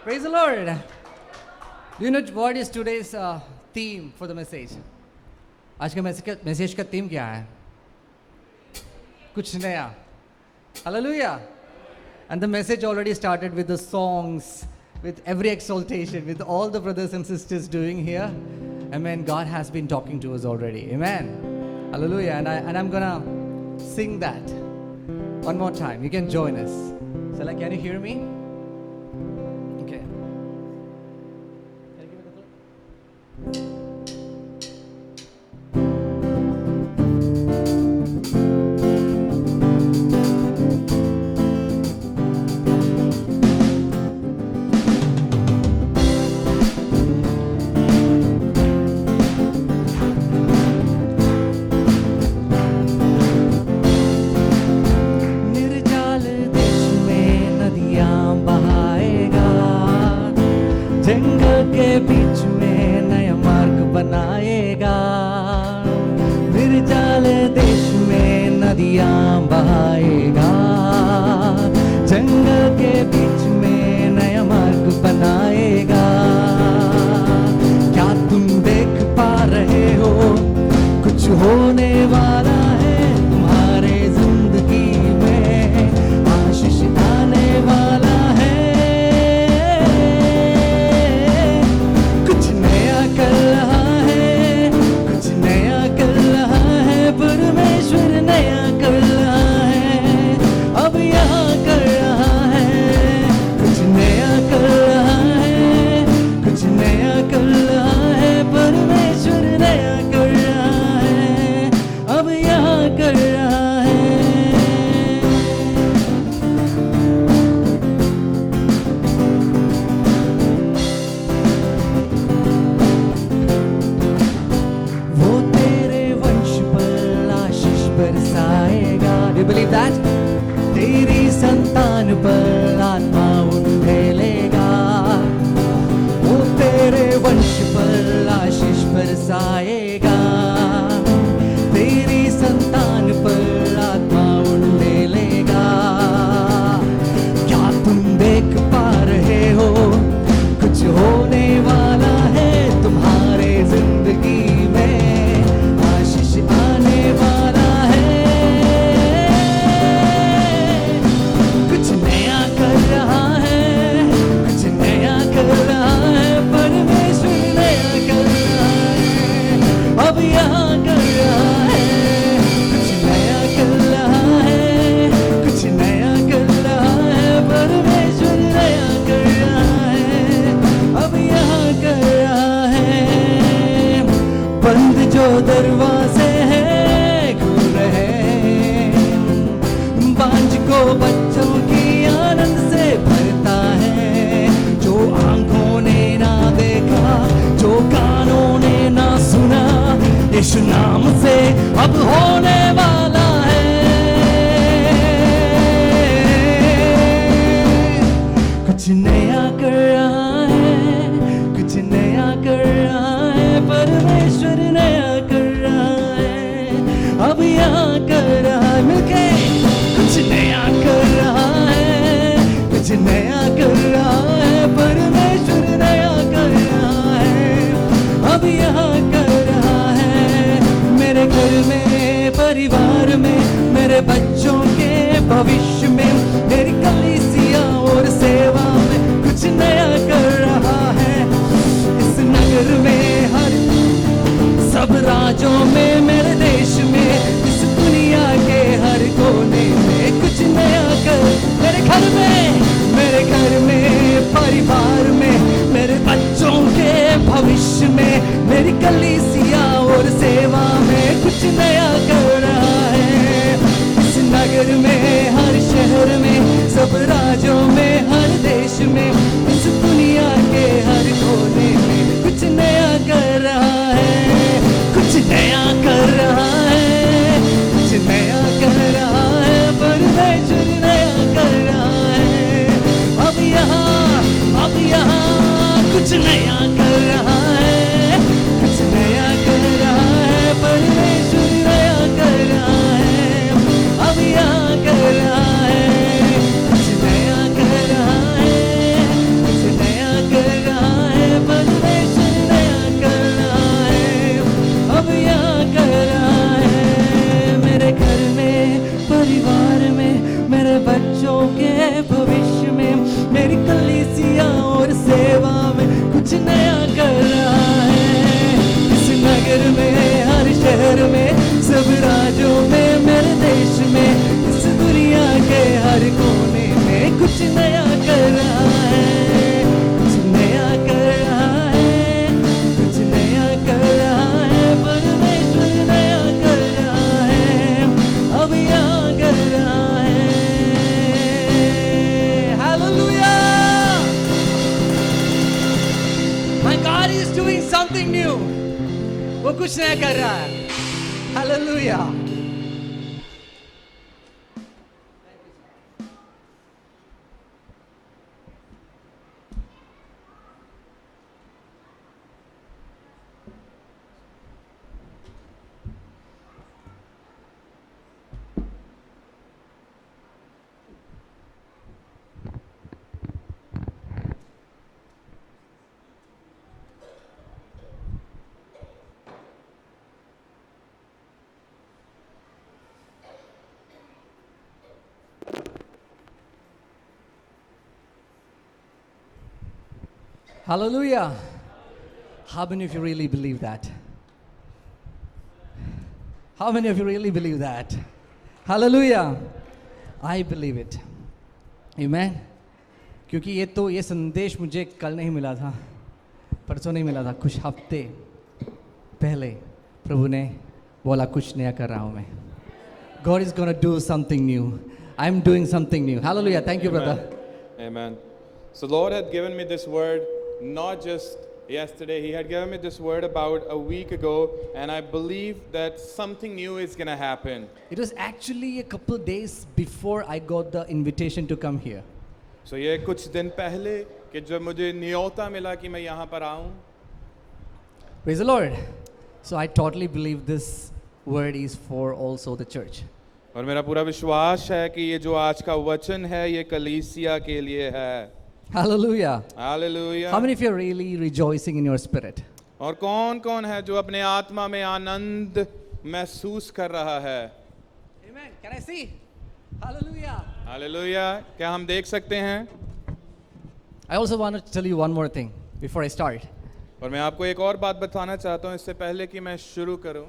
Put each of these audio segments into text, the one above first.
Praise the Lord. Do you know what is today's theme for the message? आज के message का theme क्या है? कुछ नया. Hallelujah. And the message already started with the songs, with every exaltation, with all the brothers and sisters doing here. Amen. God has been talking to us already. Amen. Hallelujah. And I'm gonna sing that one more time. You can join us. So, like, can you hear me? Okay. Can you give me the clip? जंगल के बीच में नया मार्ग बनाएगा, निर्जल देश में नदियां बहाएगा, जंगल के बीच में नया मार्ग बनाएगा. क्या तुम देख पा रहे हो कुछ होने वाला है तुम्हारे जिंदगी में, आशीष आने वाला है. कर रहा है, कुछ नया कर रहा है, परमेश्वर नया कर रहा है, अब यहाँ कर रहा है. कुछ नया कर रहा है, कुछ नया कर रहा है, परमेश्वर नया कर रहा है, अब यहाँ कर रहा है. Do you believe that? तेरी संतान पर आत्मा उंडेलेगा, वो तेरे वंश पर आशीष बरसाएगा. तेरी संतान पर आत्मा उंडेलेगा. क्या तुम देख पा रहे हो कुछ होने वाला है तुम्हारे जिंदगी में, आशीष आने वाला है. अब यहाँ कर रहा है, कुछ नया कर रहा है, कुछ नया कर रहा है, परमेश्वर नया कर रहा है, अब यहाँ कर रहा है. बंद जो दरवाजे हैं खुल रहे हैं, बांझ को बच्चों की आनंद से भरता है. जो आंखों ने ना देखा, जो कानों ने ना सुना, यीशु नाम से अब होने वाला है. कुछ नया कर रहा है, कुछ नया कर रहा है, परमेश्वर नया कर रहा है, अब यहाँ कर रहा है. मिलके कुछ नया कर रहा है, कुछ नया कर रहा है, परमेश्वर नया कर रहा है, अब यहाँ कर रहा है. मेरे घर में, परिवार में, मेरे बच्चों के भविष्य में, मेरी कलीसिया और सेवा में कुछ नया कर रहा है. इस नगर में, हर सब राज्यों में, मेरे देश में, इस दुनिया के हर कोने में कुछ नया कर. मेरे घर में, मेरे घर में, परिवार में, मेरे बच्चों के भविष्य में, मेरी कलीसिया और सेवा में कुछ नया कर रहा है. इस नगर में, हर शहर में, सब राज्यों में, हर देश में, इस दुनिया के हर कोने में कुछ नया कर रहा है. कुछ नया कर रहा है, कुछ नया कर रहा है, परमेश्वर नया कर रहा है. अब यहाँ कुछ नया कर रहा है, कुछ नया कर रहा है, परमेश्वर नया कर रहा है, अब यहाँ कर रहा है. कुछ नया कर रहा है, कुछ नया कलीसिया और सेवा में कुछ नया कर रहा है। इस नगर में, हर शहर में, सब राज्यों में, मेरे देश में, इस दुनिया के हर कोने में कुछ नया कर रहा है, कुछ नया कर रहा है, कुछ नया कर रहा है। परमेश्वर नया कर रहा है, अब यहाँ कर रहा है। Hallelujah! My God is doing something new. वो कुछ नया कर रहा है। Hallelujah! Hallelujah. How many of you really believe that? How many of you really believe that? Hallelujah. I believe it. Amen. क्योंकि ये संदेश मुझे कल नहीं मिला था, परसों नहीं मिला था, कुछ हफ्ते पहले प्रभु ने बोला कुछ नया कर रहा हूँ मैं. God is going to do something new. I'm doing something new. Hallelujah. Thank you, brother. Amen. So Lord had given me this word not just yesterday. He had given me this word about a week ago, and I believe that something new is going to happen. It was actually a couple of days before I got the invitation to come here. So ये कुछ दिन पहले कि जब मुझे न्योता मिला कि मैं यहाँ पर आऊँ. Praise the Lord. So I totally believe this word is for also the church. और मेरा पूरा विश्वास है कि ये जो आज का वचन है ये कलीसिया के लिए है. Hallelujah. Hallelujah. How many of you are really rejoicing in your spirit? और कौन-कौन है जो अपने आत्मा में आनंद महसूस कर रहा है? Amen. Can I see? Hallelujah. Hallelujah. क्या हम देख सकते हैं? I also want to tell you one more thing before I start. और मैं आपको एक और बात बताना चाहता हूँ इससे पहले कि मैं शुरू करूँ.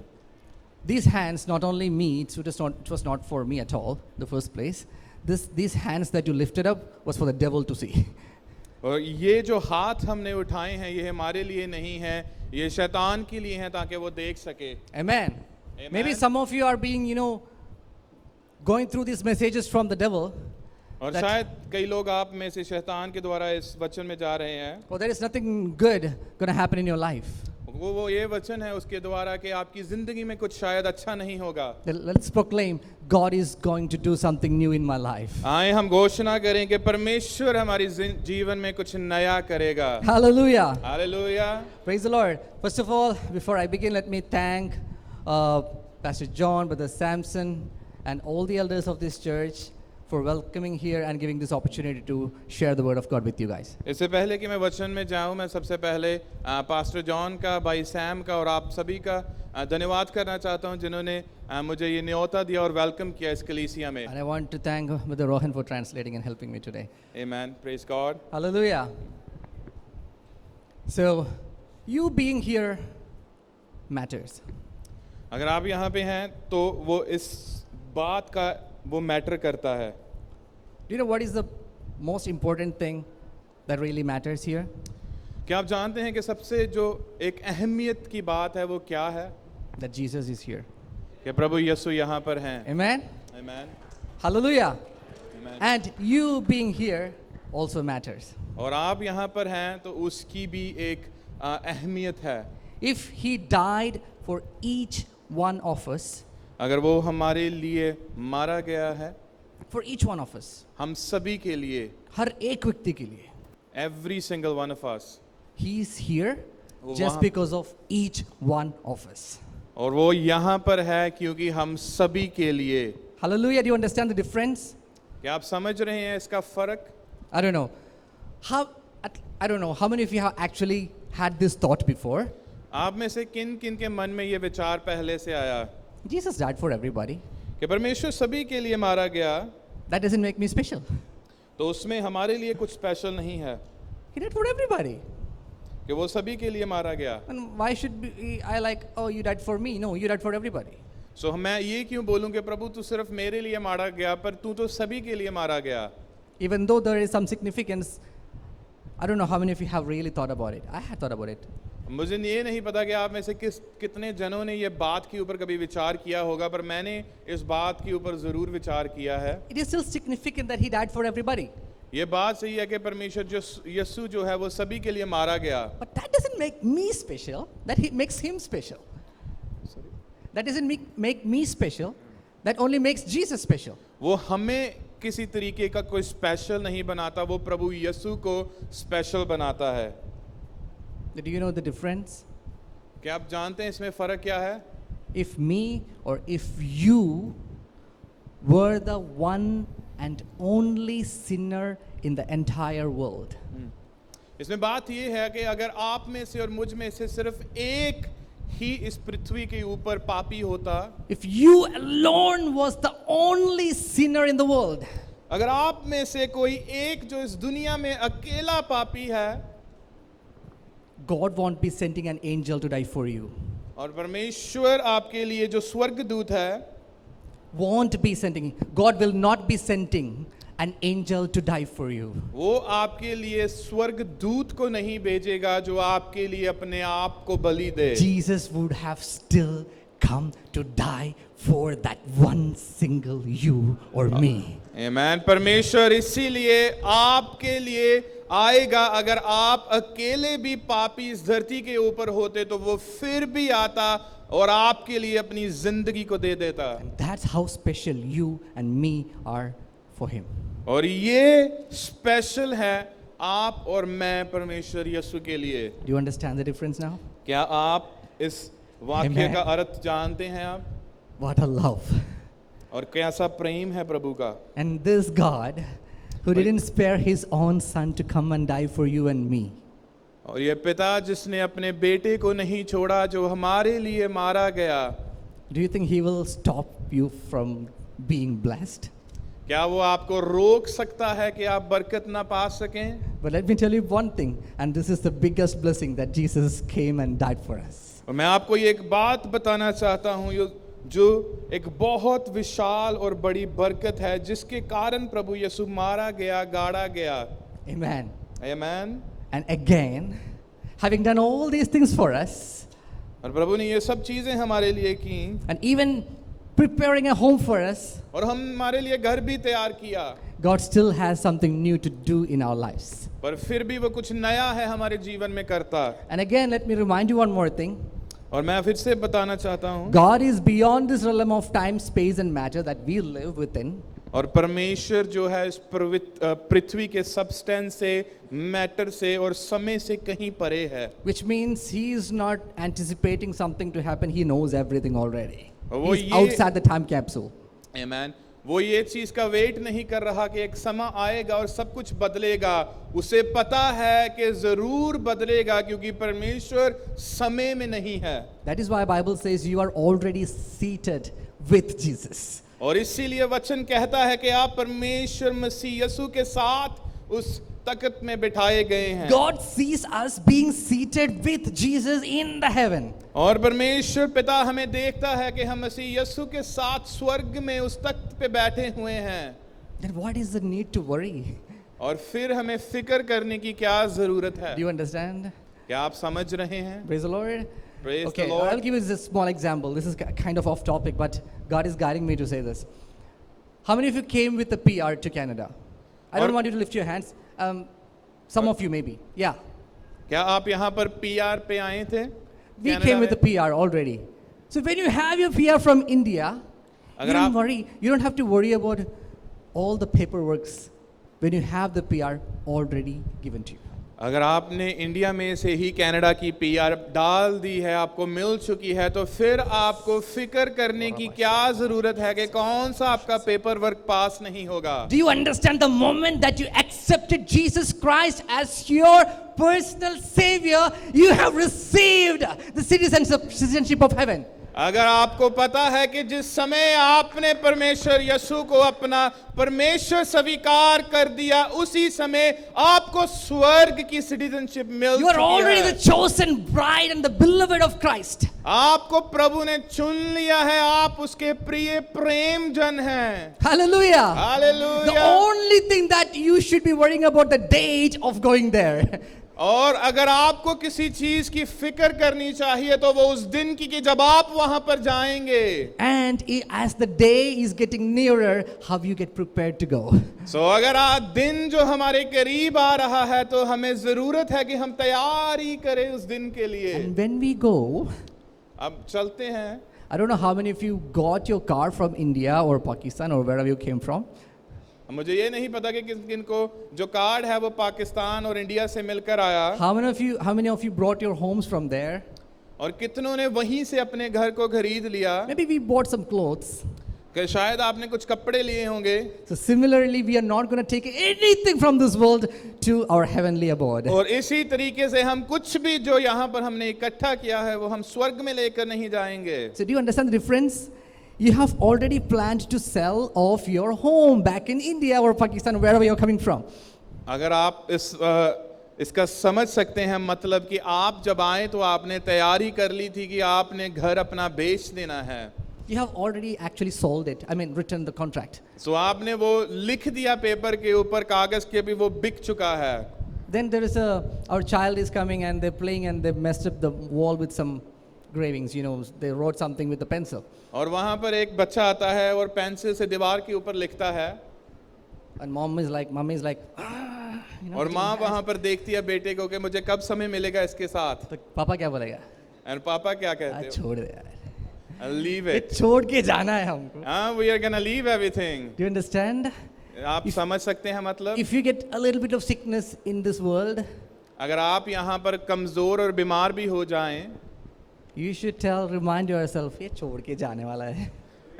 These hands, not only me, it was not for me at all, the first place. These hands that you lifted up was for the devil to see. और ये जो हाथ हमने उठाए हैं ये हमारे लिए नहीं है, ये शैतान के लिए हैं ताकि वो देख सके. Amen. Amen. Maybe some of you are being, going through these messages from the devil. और that- शायद कई लोग आप में से शैतान के द्वारा इस वचन में जा रहे हैं. Oh, there is nothing good going to happen in your life. वो ये वचन है उसके द्वारा कि आपकी जिंदगी में कुछ शायद अच्छा नहीं होगा. Let's proclaim, God is going to do something new in my life. आए हम घोषणा करें कि परमेश्वर हमारी जीवन में कुछ नया करेगा. Hallelujah. Hallelujah. Praise the Lord. First of all, before I begin, let me thank Pastor John, Brother Samson, and all the elders of this church for welcoming here and giving this opportunity to share the word of God with you guys. इससे पहले कि मैं वचन में जाऊं मैं सबसे पहले पास्टर जॉन का, भाई सैम का और आप सभी का धन्यवाद करना चाहता हूं जिन्होंने मुझे ये न्योता दिया और वेलकम किया इस कलीसिया में. And I want to thank Brother Rohan for translating and helping me today. Amen. Praise God. Hallelujah. So, you being here matters. अगर आप यहाँ पे हैं तो वो इस बात का वो मैटर करता है. Do you know what is the most important thing that really matters here? क्या आप जानते हैं कि सबसे जो एक अहमियत की बात है वो क्या है? That Jesus is here. कि प्रभु यीशु यहाँ पर हैं. Amen? Amen. Hallelujah. Amen. And you being here also matters. और आप यहाँ पर हैं तो उसकी भी एक अहमियत है. If he died for each one of us, अगर वो हमारे लिए मारा गया है, for each one of us, हम सभी के लिए, हर एक व्यक्ति के लिए, every single one of us, he is here वो just वहाँ- because of each one of us. और वो यहाँ पर है क्योंकि हम सभी के लिए. Hallelujah. Do you understand the difference? क्या आप समझ रहे हैं इसका फर्क? I don't know. I don't know how many of you have actually had this thought before. आप में से किन किन के मन में ये विचार पहले से आया Jesus died for everybody. कि परमेश्वर सभी के लिए मारा गया? That doesn't make me special. तो उसमें हमारे लिए कुछ स्पेशल नहीं है He died for everybody. कि वो सभी के लिए मारा गया। And why should I like, oh, you died for me? No, you died for everybody. सो मैं ये क्यों बोलूं कि प्रभु तू सिर्फ मेरे लिए मारा गया, पर तू तो सभी के लिए मारा गया। Even though there is some significance, I don't know how many of you have really thought about it. I had thought about it. मुझे ये नहीं पता कि आप में से कितने जनों ने ये बात के ऊपर कभी विचार किया होगा, पर मैंने इस बात के ऊपर जरूर विचार किया है। It is still significant that he died for everybody. ये बात सही है कि परमेश्वर जो यीशु जो है वो सभी के लिए मारा गया। But that doesn't make me special. That makes him special. That doesn't make me special. That only makes Jesus special. वो हमें किसी तरीके का कोई स्पेशल नहीं बनाता, वो प्रभु यीशु को स्पेशल बनाता है। Do you know the difference? क्या आप जानते हैं इसमें फर्क क्या है? If me or if you were the one and only sinner in the entire world, इसमें बात ये है कि अगर आप में से और मुझ में से सिर्फ एक ही इस पृथ्वी के ऊपर पापी होता, if you alone was the only sinner in the world, अगर आप में से कोई एक जो इस दुनिया में अकेला पापी है, God won't be sending an angel to die for you. और परमेश्वर आपके लिए जो स्वर्गदूत है, Won't be sending. God will not be sending an angel to die for you. वो आपके लिए स्वर्गदूत को नहीं भेजेगा जो आपके लिए अपने आप को बलि दे। Jesus would have still come to die for that one single you or me. आमीन। परमेश्वर इसीलिए आपके लिए आएगा। अगर आप अकेले भी पापी इस धरती के ऊपर होते तो वो फिर भी आता और आपके लिए अपनी जिंदगी को दे देता। That's how special you and me are for him. और ये स्पेशल है आप और मैं परमेश्वर यीशु के लिए। Do you understand the difference now? क्या आप इस वाक्य Amen. का अर्थ जानते हैं आप? What a love. और कैसा प्रेम है प्रभु का। And this God who didn't spare his own son to come and die for you and me. और ये पिता जिसने अपने बेटे को नहीं छोड़ा जो हमारे लिए मारा गया, Do you think he will stop you from being blessed? क्या वो आपको रोक सकता है कि आप बरकत ना पा सकें? But let me tell you one thing, and this is the biggest blessing that Jesus came and died for us. और मैं आपको ये एक बात बताना चाहता हूँ जो एक बहुत विशाल और बड़ी बरकत है जिसके कारण प्रभु यीशु मारा गया, गाड़ा गया। Amen. आमीन। And again, having done all these things for us, और प्रभु ने ये सब चीजें हमारे लिए की and even preparing a home for us, और हम हमारे लिए घर भी तैयार किया, God still has something new to do in our lives. पर फिर भी वो कुछ नया है हमारे जीवन में करता। And again, let me remind you one more thing. और मैं फिर से बताना चाहता हूँ, God is beyond this realm of time, space and matter that we live within. और परमेश्वर जो है इस पृथ्वी के सब्सटेंस से, मैटर से और समय से कहीं परे है। Which means he is not anticipating something to happen. He knows everything already. वो He's ये- outside the time capsule. आमीन। वो ये चीज का वेट नहीं कर रहा कि एक समय आएगा और सब कुछ बदलेगा। उसे पता है कि जरूर बदलेगा क्योंकि परमेश्वर समय में नहीं है। That is why Bible says you are already seated with Jesus. और इसीलिए वचन कहता है कि आप परमेश्वर मसीह यीशु के साथ उस तख्त में बिठाए गए हैं। God sees us being seated with Jesus in the heaven. और परमेश्वर पिता हमें देखता है कि हम मसीह यीशु के साथ स्वर्ग में उस तख्त पे बैठे हुए हैं। Then what is the need to worry? और फिर हमें फिक्र करने की क्या जरूरत है? Do you understand? क्या आप समझ रहे हैं? Praise the Lord. Praise Okay, the Lord. I'll give you this small example. This is kind of off topic, but God is guiding me to say this. How many of you came with a PR to Canada? I don't Or- want you to lift your hands. Some of you maybe. Yeah. क्या आप यहाँ पर PR पे आए थे? We Canada came with a में? PR already. So when you have your PR from India, you अगर don't आप- worry. You don't have to worry about all the paperworks when you have the PR already given to you. अगर आपने India में से ही Canada की PR डाल दी है, आपको मिल चुकी है, तो फिर आपको फिक्र करने की क्या जरूरत है कि कौन सा आपका पेपर वर्क पास नहीं होगा? Do you understand the moment that you accepted Jesus Christ as your personal Savior, you have received the citizenship of heaven? अगर आपको पता है कि जिस समय आपने परमेश्वर यीशु को अपना परमेश्वर स्वीकार कर दिया, उसी समय आपको स्वर्ग की सिटीजनशिप मिल You are चुकी already है। the chosen bride and the beloved of Christ. आपको प्रभु ने चुन लिया है, आप उसके प्रिय प्रेम जन हैं। Hallelujah. The hallelujah. only thing that you should be worrying about the date of going there. और अगर आपको किसी चीज की फिक्र करनी चाहिए तो वो उस दिन की कि जब आप वहां पर जाएंगे। And as the day is getting nearer, how you get prepared to go. सो अगर आज दिन जो हमारे करीब आ रहा है तो हमें जरूरत है कि हम तैयारी करें उस दिन के लिए। And when we go, अब चलते हैं। I don't know how many of you got your car from India or Pakistan or wherever you came from. मुझे ये नहीं पता कि किन किन को जो कार्ड है वो पाकिस्तान और इंडिया से मिलकर आया, How many of you brought your homes from there? और कितनों ने वहीं से अपने घर को खरीद लिया। Maybe we bought some clothes. कि शायद आपने कुछ कपड़े लिए होंगे। So similarly, we are not going to take anything from this world to our heavenly abode. और इसी तरीके से हम कुछ भी जो यहाँ पर हमने इकट्ठा किया है वो हम स्वर्ग में लेकर नहीं जाएंगे। So do you understand the difference? You have already planned to sell off your home back in India or Pakistan, wherever you're coming from. अगर आप इसका समझ सकते हैं मतलब कि आप जब आए तो आपने तैयारी कर ली थी कि आपने घर अपना बेच देना है। You have already actually sold it. I mean, written the contract. सो आपने वो लिख दिया पेपर के ऊपर, कागज के भी वो बिक चुका है। Then there is our child is coming and they're playing and they messed up the wall with some gravings. You know, they wrote something with a pencil. और वहाँ पर एक बच्चा आता है और पेंसिल से दीवार के ऊपर लिखता है। And mommy is like, "Ah," you know, और माँ वहाँ पर देखती है बेटे को कि मुझे कब समय मिलेगा इसके साथ। तो पापा क्या बोलेगा? और पापा क्या कहते हैं? छोड़ दे यार, लीव ये इट। छोड़ के जाना है हमको. हाँ, we are gonna leave everything। Do you understand? आप समझ सकते हैं मतलब? If you get a little bit of sickness in this world, अगर आप यहाँ पर कमजोर और बीमार भी हो जाएं, you should remind yourself, ये छोड़ के जाने वाला है.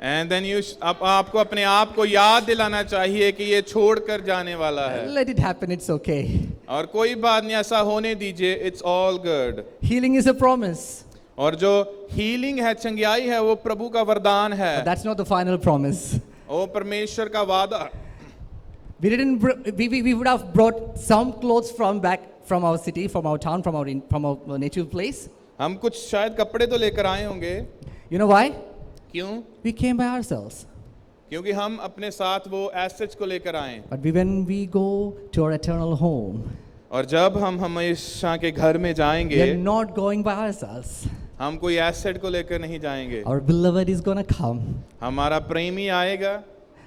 and then आपको अपने आप को याद दिलाना चाहिए कि ये छोड़कर जाने वाला है। Let it happen, it's okay. और कोई बात नहीं, ऐसा होने दीजिए, it's all good। Healing is a promise, और जो हीलिंग है, चंगाई है, वो प्रभु का वरदान है। but that's not the final promise. वो परमेश्वर का वादा। We would have brought some clothes from back from our city, from our town, from our native place. हम कुछ शायद कपड़े तो लेकर आए होंगे। You know why? क्यों? We came by ourselves. क्योंकि हम अपने साथ वो एसेट्स को लेकर आए। But when we go to our eternal home, और जब हम हमेशा के घर में we जाएंगे, are not going by ourselves. हम कोई एसेट को लेकर नहीं जाएंगे। Our beloved is going to come. हमारा प्रेमी आएगा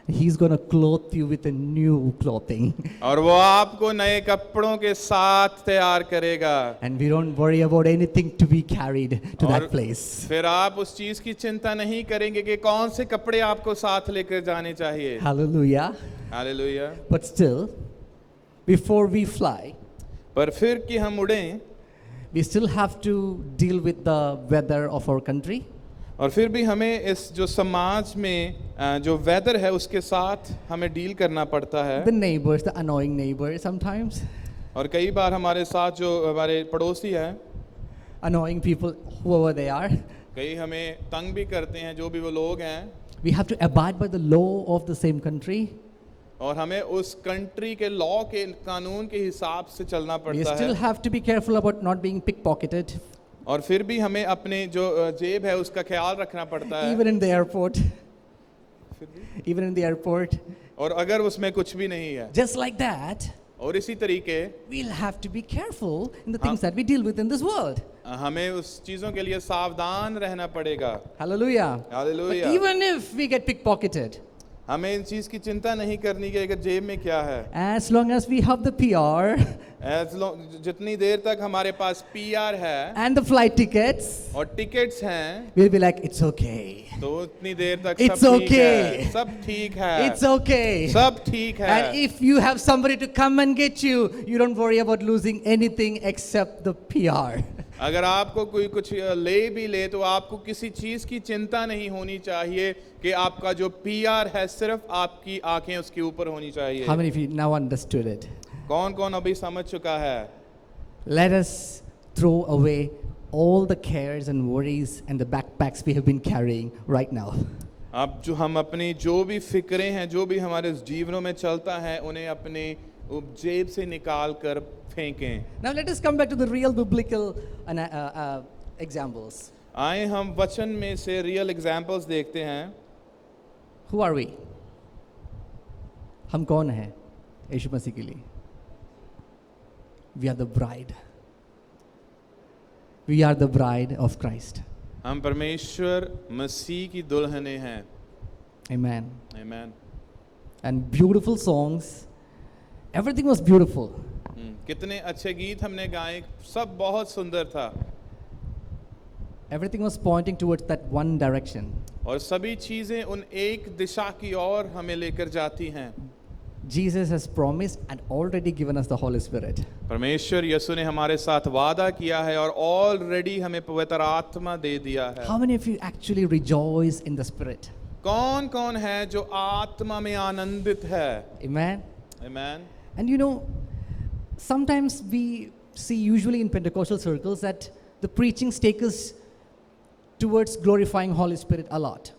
He's going to clothe you with a new clothing. और वो आपको नए कपड़ों के साथ तैयार करेगा। And we don't worry about anything to be carried to और that place. फिर आप उस चीज की चिंता नहीं करेंगे कि कौन से कपड़े आपको साथ लेकर जाने चाहिए। Hallelujah. Hallelujah. But still, before we fly, पर फिर कि हम उड़ें, we still have to deal with the weather of our country. और फिर भी हमें इस जो समाज में जो वेदर है उसके साथ हमें डील करना पड़ता है। The neighbors, the annoying neighbors sometimes, और कई बार हमारे साथ जो हमारे पड़ोसी हैं, annoying people, whoever they are, कई हमें तंग भी करते हैं, जो भी वो लोग हैं। we have to abide by the law of the same country. और हमें उस कंट्री के लॉ के कानून के हिसाब से चलना We पड़ता still है। have to be careful about not being pickpocketed, और फिर भी हमें अपने जो जेब है उसका ख्याल रखना पड़ता है। even in the airport. Even in the airport. और अगर उसमें कुछ भी नहीं है, Just like that, और इसी तरीके we'll have to be careful in the things that we deal with in this world. हमें उस चीजों के लिए सावधान रहना पड़ेगा। Hallelujah. But hallelujah. even if we get pickpocketed, हमें इन चीज की चिंता नहीं करनी कि अगर जेब में क्या है। as long as we have the PR जितनी देर तक हमारे पास पीआर है and the flight tickets, और टिकट्स हैं, we'll be like, it's okay. तो उतनी देर तक It's सब ठीक okay. है, सब ठीक है, It's okay. सब ठीक है। And if you have somebody to come and get you, you don't worry about losing anything except the PR. अगर आपको कोई कुछ ले भी ले तो आपको किसी चीज की चिंता नहीं होनी चाहिए कि आपका जो पीआर है सिर्फ आपकी आंखें उसके ऊपर होनी चाहिए। How many of you now understood it? कौन कौन अभी समझ चुका है? Let us throw away all the cares and worries and the backpacks we have been carrying right now. अब जो हम अपनी जो भी फिक्रें हैं, जो भी हमारे जीवनों में चलता है, उन्हें अपने जेब से निकाल कर फेंकें. Now let us come back to the real biblical examples. आए हम वचन में से रियल एग्जाम्पल्स देखते हैं. Who are we? हम कौन हैं यीशु मसीह के लिए? We are the bride. We are the bride of Christ. हम परमेश्वर मसीह की दुल्हनें हैं. Amen. Amen. And beautiful songs. Everything was beautiful. कितने अच्छे गीत हमने गाए, सब बहुत सुंदर था. Everything was pointing towards that one direction. और सभी चीजें उन एक दिशा की ओर हमें लेकर जाती हैं. Jesus has promised and already given us the Holy Spirit. परमेश्वर यीशु ने हमारे साथ वादा किया है और ऑलरेडी हमें पवित्र आत्मा दे दिया है. How many of you actually rejoice in the Spirit? कौन कौन है जो आत्मा में आनंदित है? Amen. Amen. And you know, sometimes we see usually in Pentecostal circles that the preachings take us towards glorifying Holy Spirit a lot.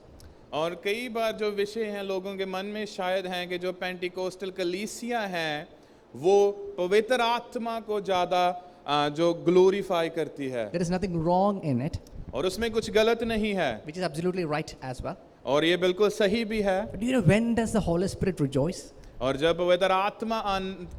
और कई बार जो विषय हैं लोगों के मन में शायद हैं कि जो पेंटिकोस्टल कलीसिया हैं वो पवित्र आत्मा को ज़्यादा जो ग्लोरीफाई करती है. There is nothing wrong in it, और उसमें कुछ गलत नहीं है. which is absolutely right as well. और ये बिल्कुल सही भी है. But do you know when does the Holy Spirit rejoice? और जब पवित्र आत्मा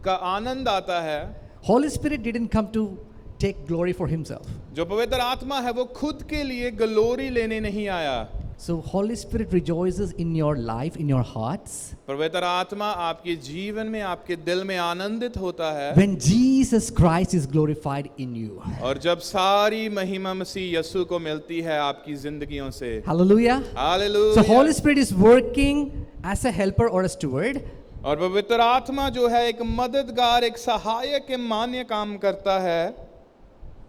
का आनंद आता है, Holy Spirit didn't come to take glory for himself. जो पवित्र आत्मा है वो खुद के लिए ग्लोरी लेने नहीं आया. So Holy Spirit rejoices in your life, in your hearts. पवित्र आत्मा आपके जीवन में, आपके दिल में आनंदित होता है When Jesus Christ is glorified in you. और जब सारी महिमा मसीह यीशु को मिलती है आपकी जिंदगियों से. Hallelujah. Hallelujah. So Holy Spirit is working as a helper or a steward. और पवित्र आत्मा जो है एक मददगार, एक सहायक के मान्य काम करता है.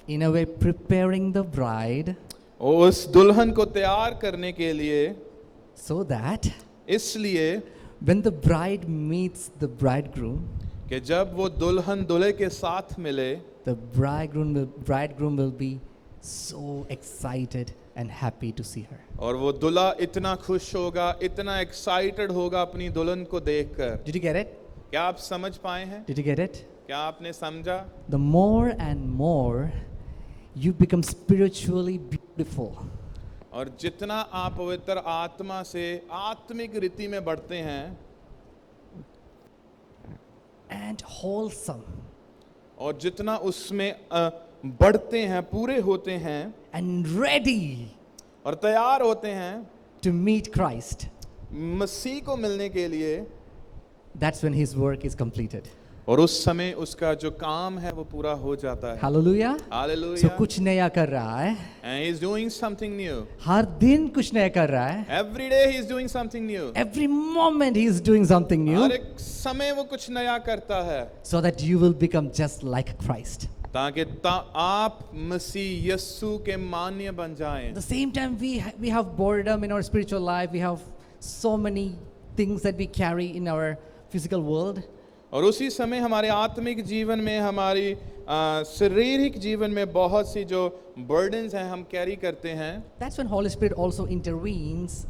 In a way preparing the bride. उस दुल्हन को तैयार करने के लिए. So that इसलिए when the bride meets the bridegroom, कि जब वो दुल्हन दूल्हे के साथ मिले, the bridegroom will be so excited and happy to see her. और वो दूल्हा इतना खुश होगा, इतना एक्साइटेड होगा अपनी दुल्हन को देखकर. Did you get it? क्या आप समझ पाए हैं? Did you get it? क्या आपने समझा? The more and more you become spiritually beautiful. और जितना आप पवित्र आत्मा से आत्मिक रीति में बढ़ते हैं And wholesome. और जितना उसमें बढ़ते हैं, पूरे होते हैं And ready और तैयार होते हैं to meet Christ. मसीह को मिलने के लिए, That's when his work is completed. और उस समय उसका जो काम है वो पूरा हो जाता है. Hallelujah. Hallelujah. So कुछ नया कर रहा है. And he is doing something new. हर दिन कुछ नया कर रहा है. Every day he is doing something new. Every moment he is doing something new. हर एक समय वो कुछ नया करता है. So that you will become just like Christ. ताकि आप मसीह यीशु के मान्य बन जाएं. At the same time we have boredom in our spiritual life. We have so many things that we carry in our physical world. और उसी समय हमारे आत्मिक जीवन में, हमारी शारीरिक जीवन में बहुत सी जो बर्डन्स हैं हम कैरी करते हैं. That's when Holy Spirit also intervenes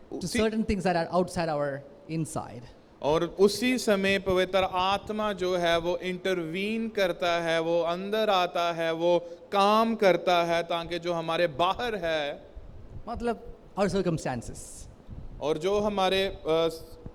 to उसी- certain things that are outside our inside. और उसी समय पवित्र आत्मा जो है वो इंटरवीन करता है, वो अंदर आता है, वो काम करता है ताकि जो हमारे बाहर है मतलब our circumstances. और जो हमारे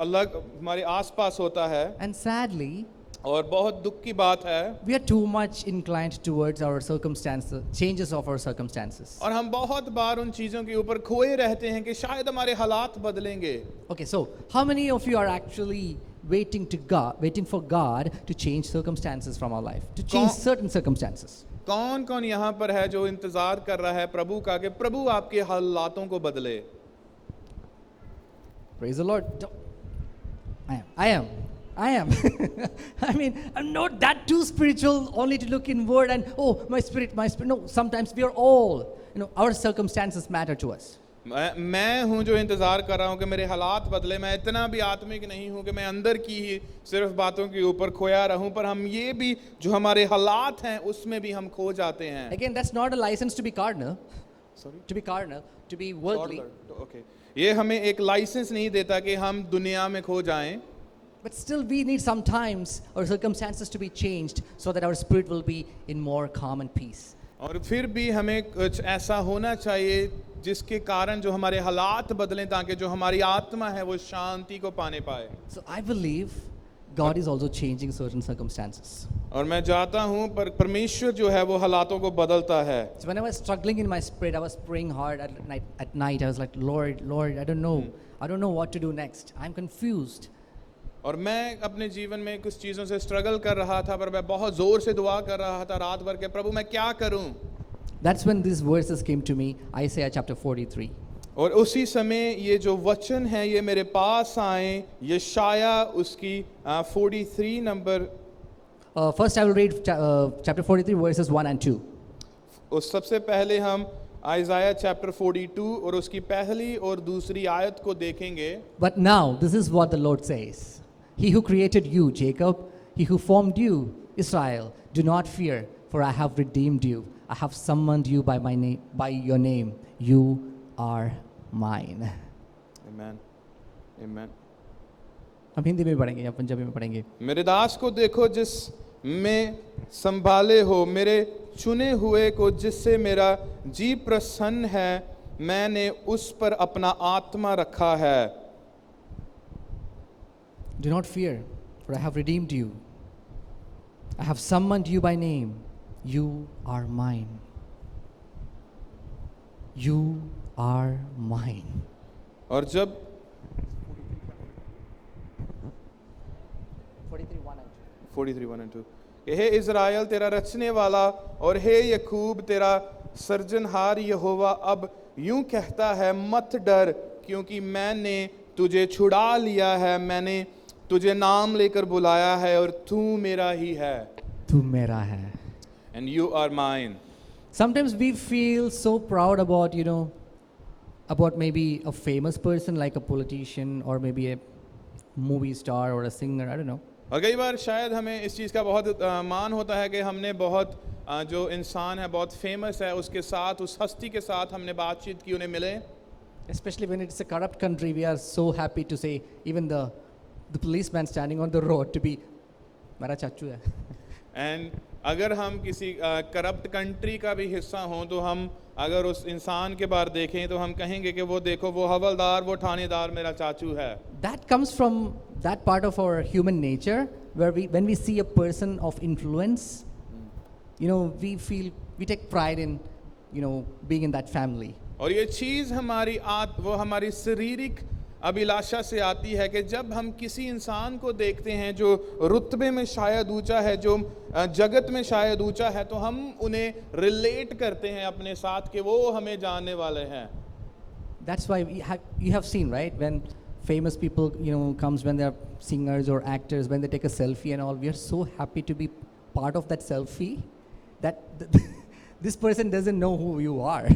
अलग हमारे आसपास होता है. And sadly, और बहुत दुख की बात है, we are too much inclined towards our circumstances, changes of our circumstances. और हम बहुत बार उन चीज़ों के ऊपर खोए रहते हैं कि शायद हमारे हालात बदलेंगे. Okay, so how many of you are actually waiting for God to change circumstances from our life, to change certain circumstances? कौन कौन यहाँ पर है जो इंतजार कर रहा है प्रभु का कि प्रभु आपके हालातों को बदले? Praise the Lord. I am. I mean, I'm not that too spiritual only to look inward and, oh, my spirit. No, sometimes we are all, our circumstances matter to us. मैं हूं जो इंतजार कर रहा हूं कि मेरे हालात बदले। मैं इतना भी आत्मिक नहीं हूं कि मैं अंदर की ही सिर्फ बातों के ऊपर खोया रहूं, पर हम ये भी जो हमारे हालात हैं उसमें भी हम खो जाते हैं। Again, that's not a license to be carnal. To be carnal, to be worldly. Okay, ये हमें एक लाइसेंस नहीं देता कि हम दुनिया में खो जाएं, But still, we need sometimes our circumstances to be changed so that our spirit will be in more calm and peace. और फिर भी हमें कुछ ऐसा होना चाहिए जिसके कारण जो हमारे हालात बदलें, ताकि जो हमारी आत्मा है वो शांति को पाने पाए। So I believe God is also changing certain circumstances. और मैं चाहता हूँ पर परमेश्वर जो है वो हालातों को बदलता है। So when I was struggling in my spirit, I was praying hard at night. I was like, Lord, I don't know what to do next. I'm confused. और मैं अपने जीवन में कुछ चीज़ों से स्ट्रगल कर रहा था, पर मैं बहुत ज़ोर से दुआ कर रहा था रात भर के, प्रभु मैं क्या करूं। That's when these verses came to me, Isaiah chapter 43. और उसी समय ये जो वचन है ये मेरे पास आए, यशाया उसकी 43 number. First I will read chapter 43 verses 1 and 2. उस सबसे पहले हम आइज़ाया चैप्टर 42 और उसकी पहली और दूसरी आयत को देखेंगे। But now this is what the Lord says. He who created you, Jacob, he who formed you, Israel, do not fear, for I have redeemed you. I have summoned you by my name, by your name. You are mine. Amen. Amen. हम हिंदी में पढ़ेंगे या पंजाबी में पढ़ेंगे? मेरे दास को देखो जिस में संभाले हो, मेरे चुने हुए को जिससे मेरा जी प्रसन्न है, मैंने उस पर अपना आत्मा रखा है। Do not fear, for I have redeemed you. I have summoned you by name. You are mine. You are mine. और जब 43:1-2 हे इज़राइल तेरा रचने वाला और हे यकूब तेरा सर्जनहार यहोवा अब यूं कहता है, मत डर क्योंकि मैंने तुझे छुड़ा लिया है, मैंने तुझे नाम लेकर बुलाया है और तू मेरा ही है। तू मेरा है। And you are mine. Sometimes we feel so proud about, about maybe a famous person like a politician or maybe a movie star or a singer, I don't know. और कई बार शायद हमें इस चीज़ का बहुत मान होता है कि हमने बहुत जो इंसान है बहुत फेमस है उसके साथ, उस हस्ती के साथ हमने बातचीत की, उन्हें मिले। Especially when it's a corrupt country, we are so happy to say even the policeman standing on the road to be मेरा चाचू है। एंड अगर हम किसी करप्ट कंट्री का भी हिस्सा हों तो हम अगर उस इंसान के बारे देखें तो हम कहेंगे कि वो देखो वो हवलदार, वो थानेदार मेरा चाचू है। That comes from that part of our human nature where when we see a person of influence, we take pride in, being in that family. और ये चीज़ हमारी वो हमारी शारीरिक अभिलाषा से आती है कि जब हम किसी इंसान को देखते हैं जो रुतबे में शायद ऊंचा है, जो जगत में शायद ऊंचा है, तो हम उन्हें रिलेट करते हैं अपने साथ कि वो हमें जानने वाले हैं। That's why you have seen, right, when famous people comes, when they are singers or actors, when they take a selfie and all, we are so happy to be part of that selfie that this person doesn't know who you are.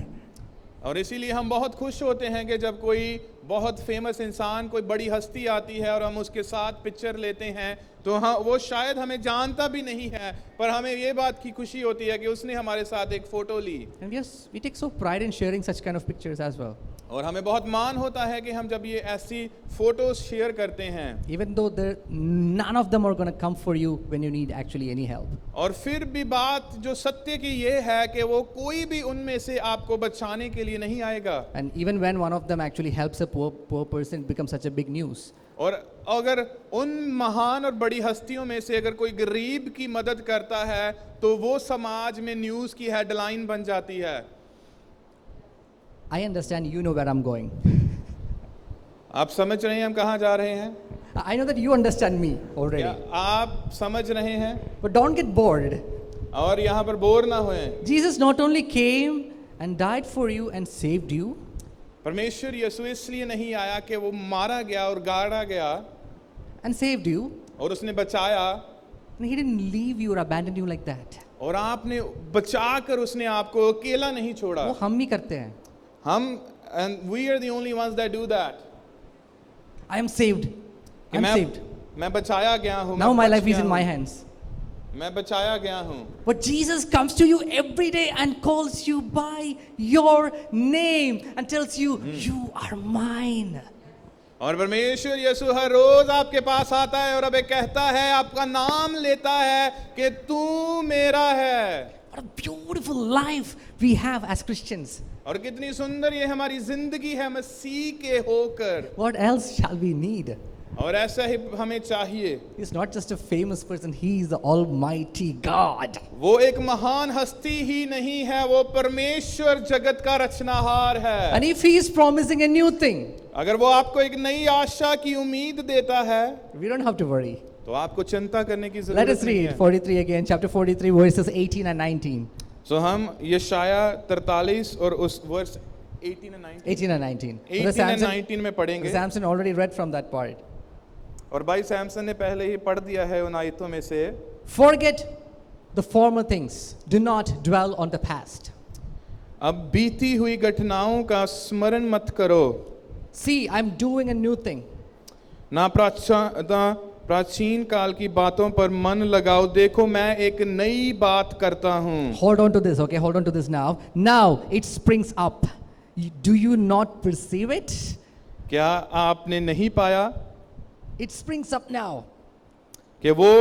और इसीलिए हम बहुत खुश होते हैं कि जब कोई बहुत फेमस इंसान, कोई बड़ी हस्ती आती है और हम उसके साथ पिक्चर लेते हैं तो हाँ, वो शायद हमें जानता भी नहीं है, पर हमें ये बात की खुशी होती है कि उसने हमारे साथ एक फ़ोटो ली। And yes, we take so pride in sharing such kind of pictures as well. और हमें बहुत मान होता है कि हम जब ये ऐसी फोटोज शेयर करते हैं, even though none of them are going to come for you when you need actually any help. और फिर भी बात जो सत्य की ये है कि वो कोई भी उनमें से आपको बचाने के लिए नहीं आएगा। And even when one of them actually helps a poor person, it becomes such a big news. और अगर उन महान और बड़ी हस्तियों में से अगर कोई गरीब की मदद करता है तो वो समाज में न्यूज़ की हेडलाइन बन जाती है। I understand you know where I'm going. आप समझ रहे हैं हम कहाँ जा रहे हैं? I know that you understand me already. क्या आप समझ रहे हैं? But don't get bored. और यहाँ पर बोर ना होएं। Jesus not only came and died for you and saved you. परमेश्वर यीशु इसलिए नहीं आया कि वो मारा गया और गाड़ा गया and saved you. और उसने बचाया। And he didn't leave you or abandon you like that. और आपने बचा कर उसने आपको अकेला नहीं छोड़ा। वो हम ही करते हैं। हम And we are the only ones that do that. I am saved. कि I'm saved. मैं बचाया गया हूँ. Now मैं my बच life is गया in my हूँ. hands. मैं बचाया गया हूँ. But Jesus comes to you every day and calls you by your name and tells you, you are mine. और परमेश्वर यीशु हर रोज आपके पास आता है और अबे कहता है, आपका नाम लेता है कि तू मेरा है. What a beautiful life we have as Christians. और कितनी सुंदर ये हमारी जिंदगी है मसीह के होकर. What else shall we need? और ऐसा ही हमें चाहिए. He's not just a famous person, he is the Almighty God. वो एक महान हस्ती ही नहीं है, वो परमेश्वर जगत का रचनाहार है. And if he is promising a new thing, अगर वो आपको एक नई आशा की उम्मीद देता है, we don't have to worry. तो आपको चिंता करने की Let जरूरत us नहीं read है. 43 again, chapter 43, verses 18 and 19. So हम यशाया 43 और उस वर्स 18 and 19 18 and 19. 18 and 19 में पढ़ेंगे. Samson already read from that part. और भाई सैमसन ने पहले ही पढ़ दिया है उन आयतों में से. Forget the former things. Do not dwell on the past. अब बीती हुई घटनाओं का स्मरण मत करो. See, I'm doing a new thing. ना प्राचीन काल की बातों पर मन लगाओ. देखो मैं एक नई बात करता हूँ. Hold on to this, okay? Hold on to this now. Now it springs up. Do you not perceive it? क्या आपने नहीं पाया It springs up now. कि वो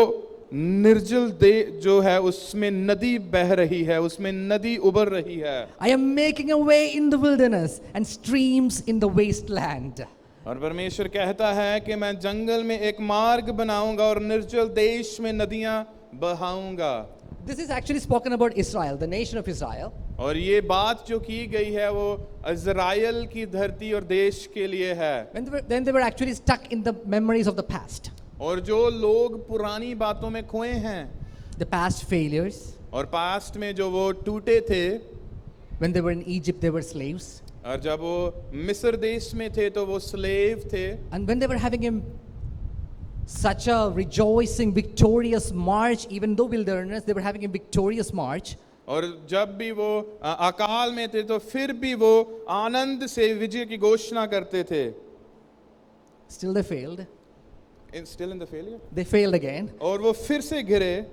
निर्जल दे जो है उसमें नदी बह रही है, उसमें नदी उबर रही है. I am making a way in the wilderness and streams in the wasteland. और परमेश्वर कहता है कि मैं जंगल में एक मार्ग बनाऊंगा और निर्जल देश में नदियां बहाऊंगा. This is actually spoken about Israel, the nation of Israel. और ये बात जो की गई है वो इज़राइल की धरती और देश के लिए है. Then they were actually stuck in the memories of the past. और जो लोग पुरानी बातों में खोए हैं, The past failures. और पास्ट में जो वो टूटे थे, When they were in Egypt, they were slaves. और जब वो मिस्र देश में थे तो वो स्लेव थे. And when they were having such a rejoicing, victorious march, even though wilderness, they were having a victorious march. और जब भी वो अकाल में थे तो फिर भी वो आनंद से विजय की घोषणा करते थे. Still they failed. Still in the failure. They failed again. और वो फिर से गिरे.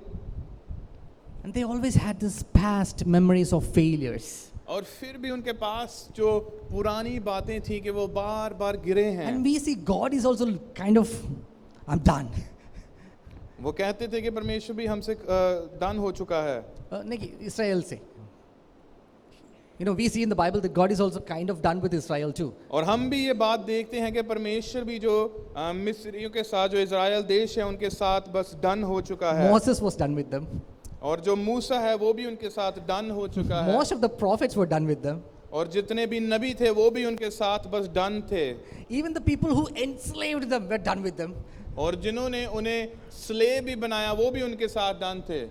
And they always had this past memories of failures. और फिर भी उनके पास जो पुरानी बातें थी कि वो बार बार गिरे हैं. And we see God is also kind of, I'm done. वो कहते थे कि परमेश्वर भी हमसे done हो चुका है. नहीं, Israel से. You know, we see in the Bible that God is also kind of done with Israel too. और हम भी ये बात देखते हैं कि परमेश्वर भी जो मिस्रियों के साथ जो इज़राइल देश है उनके साथ बस डन हो चुका है. Moses was done with them. और जो मूसा है वो भी उनके साथ डन हो चुका है. Most of the prophets were done with them. और जितने भी नबी थे वो भी उनके साथ बस डन थे. Even the people who enslaved them were done with them. और जिन्होंने उन्हें स्लेव भी बनाया वो भी उनके साथ डन थे.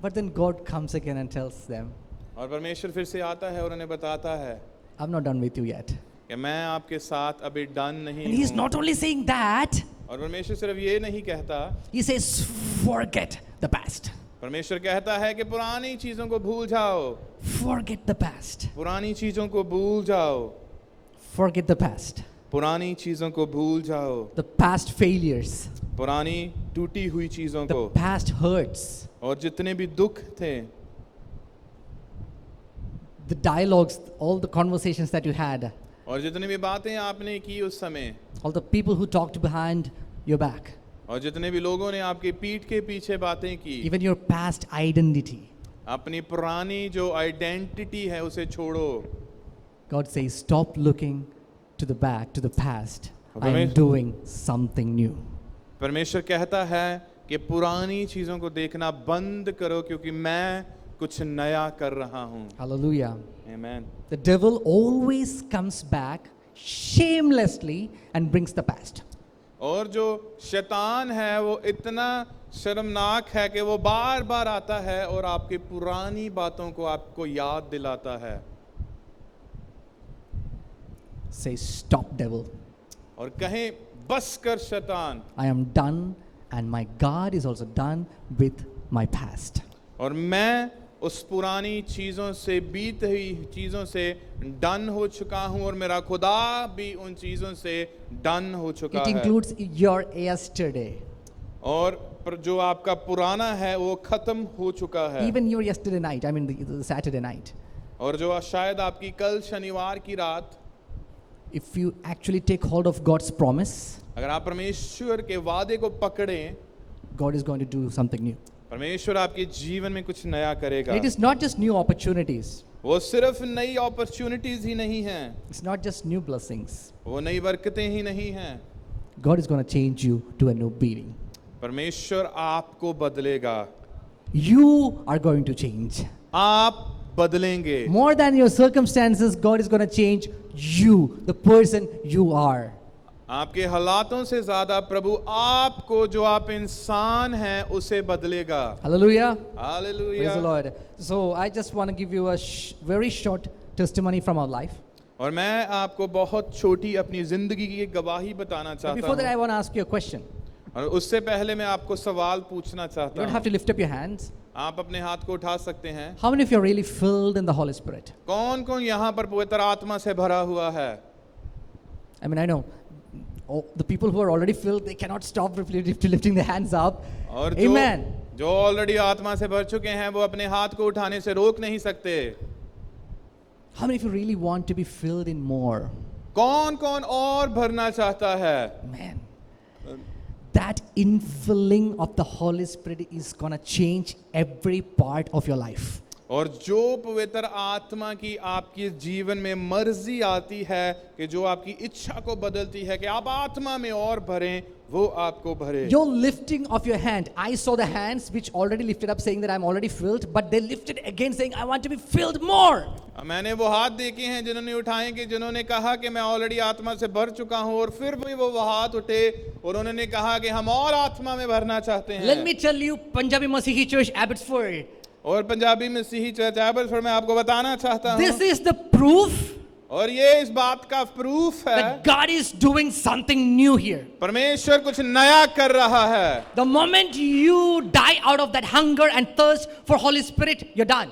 But then God comes again and tells them, और परमेश्वर फिर से आता है और उन्हें बताता है I'm not done with you yet. कि मैं आपके साथ अभी डन नहीं And he's हूँ. not only saying that, और परमेश्वर सिर्फ ये नहीं कहता. he says, forget the past. परमेश्वर कहता है कि पुरानी चीजों को भूल जाओ. Forget the past. पुरानी चीजों को भूल जाओ. Forget the past. पुरानी चीजों को भूल जाओ. The past failures. पुरानी टूटी हुई चीजों The को. past hurts. और जितने भी दुख थे, The dialogues, all the conversations that you had, और जितनी भी बातें आपने की उस समय, all the people who talked behind your back, और जितने भी लोगों ने आपके पीठ के पीछे बातें की, even your past identity. अपनी पुरानी जो आइडेंटिटी है उसे छोड़ो. God says, stop looking to the back, to the past. I am Ramesh? doing something new. परमेश्वर कहता है कि पुरानी चीजों को देखना बंद करो क्योंकि मैं कुछ नया कर रहा हूँ. Hallelujah. Amen. The devil always comes back shamelessly and brings the past. और जो शैतान है वो इतना शर्मनाक है कि वो बार बार आता है और आपकी पुरानी बातों को आपको याद दिलाता है. Say, stop, devil. और कहें बस कर शैतान, I am done, and my God is also done with my past. और मैं उस पुरानी चीज़ों से, बीत हुई चीज़ों से डन हो चुका हूँ और मेरा खुदा भी उन चीज़ों से डन हो चुका It है। includes your yesterday. और जो आपका पुराना है वो खत्म हो चुका है। Even your yesterday night, I mean the Saturday night. और जो शायद आपकी कल शनिवार की रात, If you actually take hold of God's promise, अगर आप परमेश्वर के वादे को पकड़ें, God is going to do something new. परमेश्वर आपके जीवन में कुछ नया करेगा। It is not just new opportunities. वो सिर्फ नई अपॉर्चुनिटीज ही नहीं हैं, It's not just new blessings. वो नई बरकतें ही नहीं हैं। God is going to change you to a new being. परमेश्वर आपको बदलेगा, You are going to change. आप बदलेंगे। More than your circumstances, God is going to change you, the person you are. आपके हालातों से ज्यादा प्रभु आपको, जो आप इंसान हैं, उसे बदलेगा। Hallelujah. Praise the hallelujah. Lord. So I just want to give you a very short testimony from our life. और मैं आपको बहुत छोटी अपनी जिंदगी की एक गवाही बताना But चाहता before that, I हूँ। want to ask you a question. और उससे पहले मैं आपको सवाल पूछना You चाहता don't have to हूँ। lift up your hands. आप अपने हाथ को उठा सकते हैं। How many of you are really filled in the Holy Spirit? कौन कौन यहाँ पर पवित्र आत्मा से भरा हुआ है? I mean, I know the people who are already filled, they cannot stop lifting their hands up. और जो Amen. जो ऑलरेडी आत्मा से भर चुके हैं वो अपने हाथ को उठाने से रोक नहीं सकते। How many of you really want to be filled in more? कौन कौन और भरना चाहता है? Man, that infilling of the Holy Spirit is going to change every part of your life. और जो पवित्र आत्मा की आपके जीवन में मर्जी आती है कि जो आपकी इच्छा को बदलती है कि आप आत्मा में और भरें, वो आपको भरे। Your lifting of your hand, I saw the hands which already lifted up saying that I'm already filled, but they lifted again saying I want to be filled more. मैंने वो हाथ देखे हैं जिन्होंने उठाए, कि जिन्होंने कहा कि मैं ऑलरेडी आत्मा से भर चुका हूं, और फिर भी वो हाथ उठे और उन्होंने कहा कि हम और आत्मा में भरना चाहते हैं। Let me tell you, Punjabi Masihi Church, Abbotsford, और पंजाबी मसीही चर्च एबर्सफोर्ड में आपको बताना चाहता हूं, this is the proof और ये इस बात का प्रूफ है, that God is doing something new here. परमेश्वर कुछ नया कर रहा है। The moment you die out of that hunger and thirst for Holy Spirit, you're done.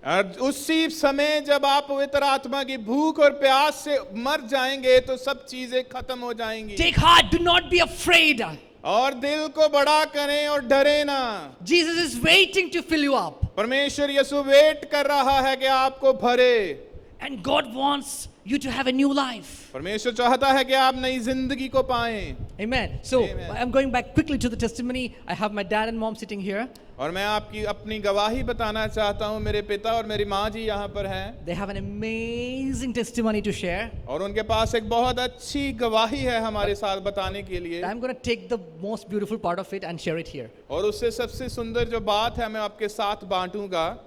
और उसी समय जब आप पवित्र आत्मा की भूख और प्यास से मर जाएंगे तो सब चीजें खत्म हो जाएंगी। Take heart, do not be afraid. और दिल को बड़ा करें और डरे ना। Jesus is waiting to fill you up. परमेश्वर यीशु वेट कर रहा है कि आपको भरे। And God wants you to have a new life. परमेश्वर चाहता है कि आप नई जिंदगी को पाएं। Amen. So Amen. I'm going back quickly to the testimony. I have my dad and mom sitting here. और मैं आपकी अपनी गवाही बताना चाहता हूं। मेरे पिता और मेरी माँ जी यहाँ पर हैं, They have an amazing testimony to share. और उनके पास एक बहुत अच्छी गवाही है हमारे साथ बताने के लिए। I'm going to take the most beautiful part of it and share it here. और उससे सबसे सुंदर जो बात है मैं आपके साथ बांटूंगा।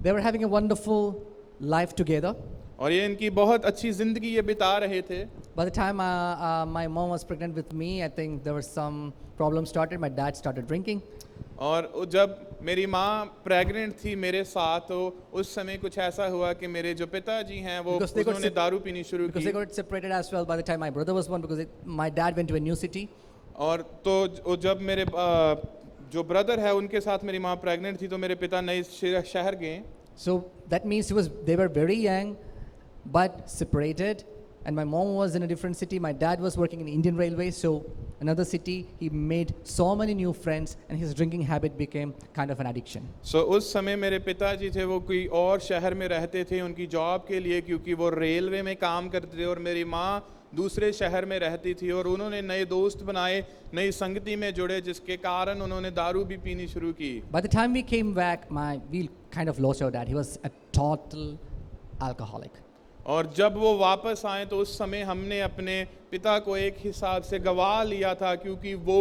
They were having a wonderful life together. और ये इनकी बहुत अच्छी जिंदगी ये बिता रहे थे। By the time my mom was pregnant with me, I think there was some problem started. My dad started drinking. और जब मेरी माँ प्रेग्नेंट थी मेरे साथ, तो उस समय कुछ ऐसा हुआ कि मेरे जो पिताजी हैं वो Because they got उन्होंने दारू पीनी शुरू Because they की। got separated as well by the time my brother was born, because my dad went to a new city. और तो जब मेरे जो ब्रदर है उनके साथ मेरी माँ प्रेग्नेंट थी, तो मेरे पिता नए शहर गए। So that means they were very young, but separated. And my mom was in a different city. My dad was working in Indian Railways, so another city. He made so many new friends, and his drinking habit became kind of an addiction. So उस समय मेरे पिताजी थे वो कोई और शहर में रहते थे उनकी जॉब के लिए, क्योंकि वो रेलवे में काम करते थे, और मेरी माँ दूसरे शहर में रहती थी, और उन्होंने नए दोस्त बनाए, नई संगति में जुड़े, जिसके कारण उन्होंने दारू भी पीनी शुरू की। By the time we came back, we kind of lost our dad. He was a total alcoholic. और जब वो वापस आए तो उस समय हमने अपने पिता को एक हिसाब से गवा लिया था, क्योंकि वो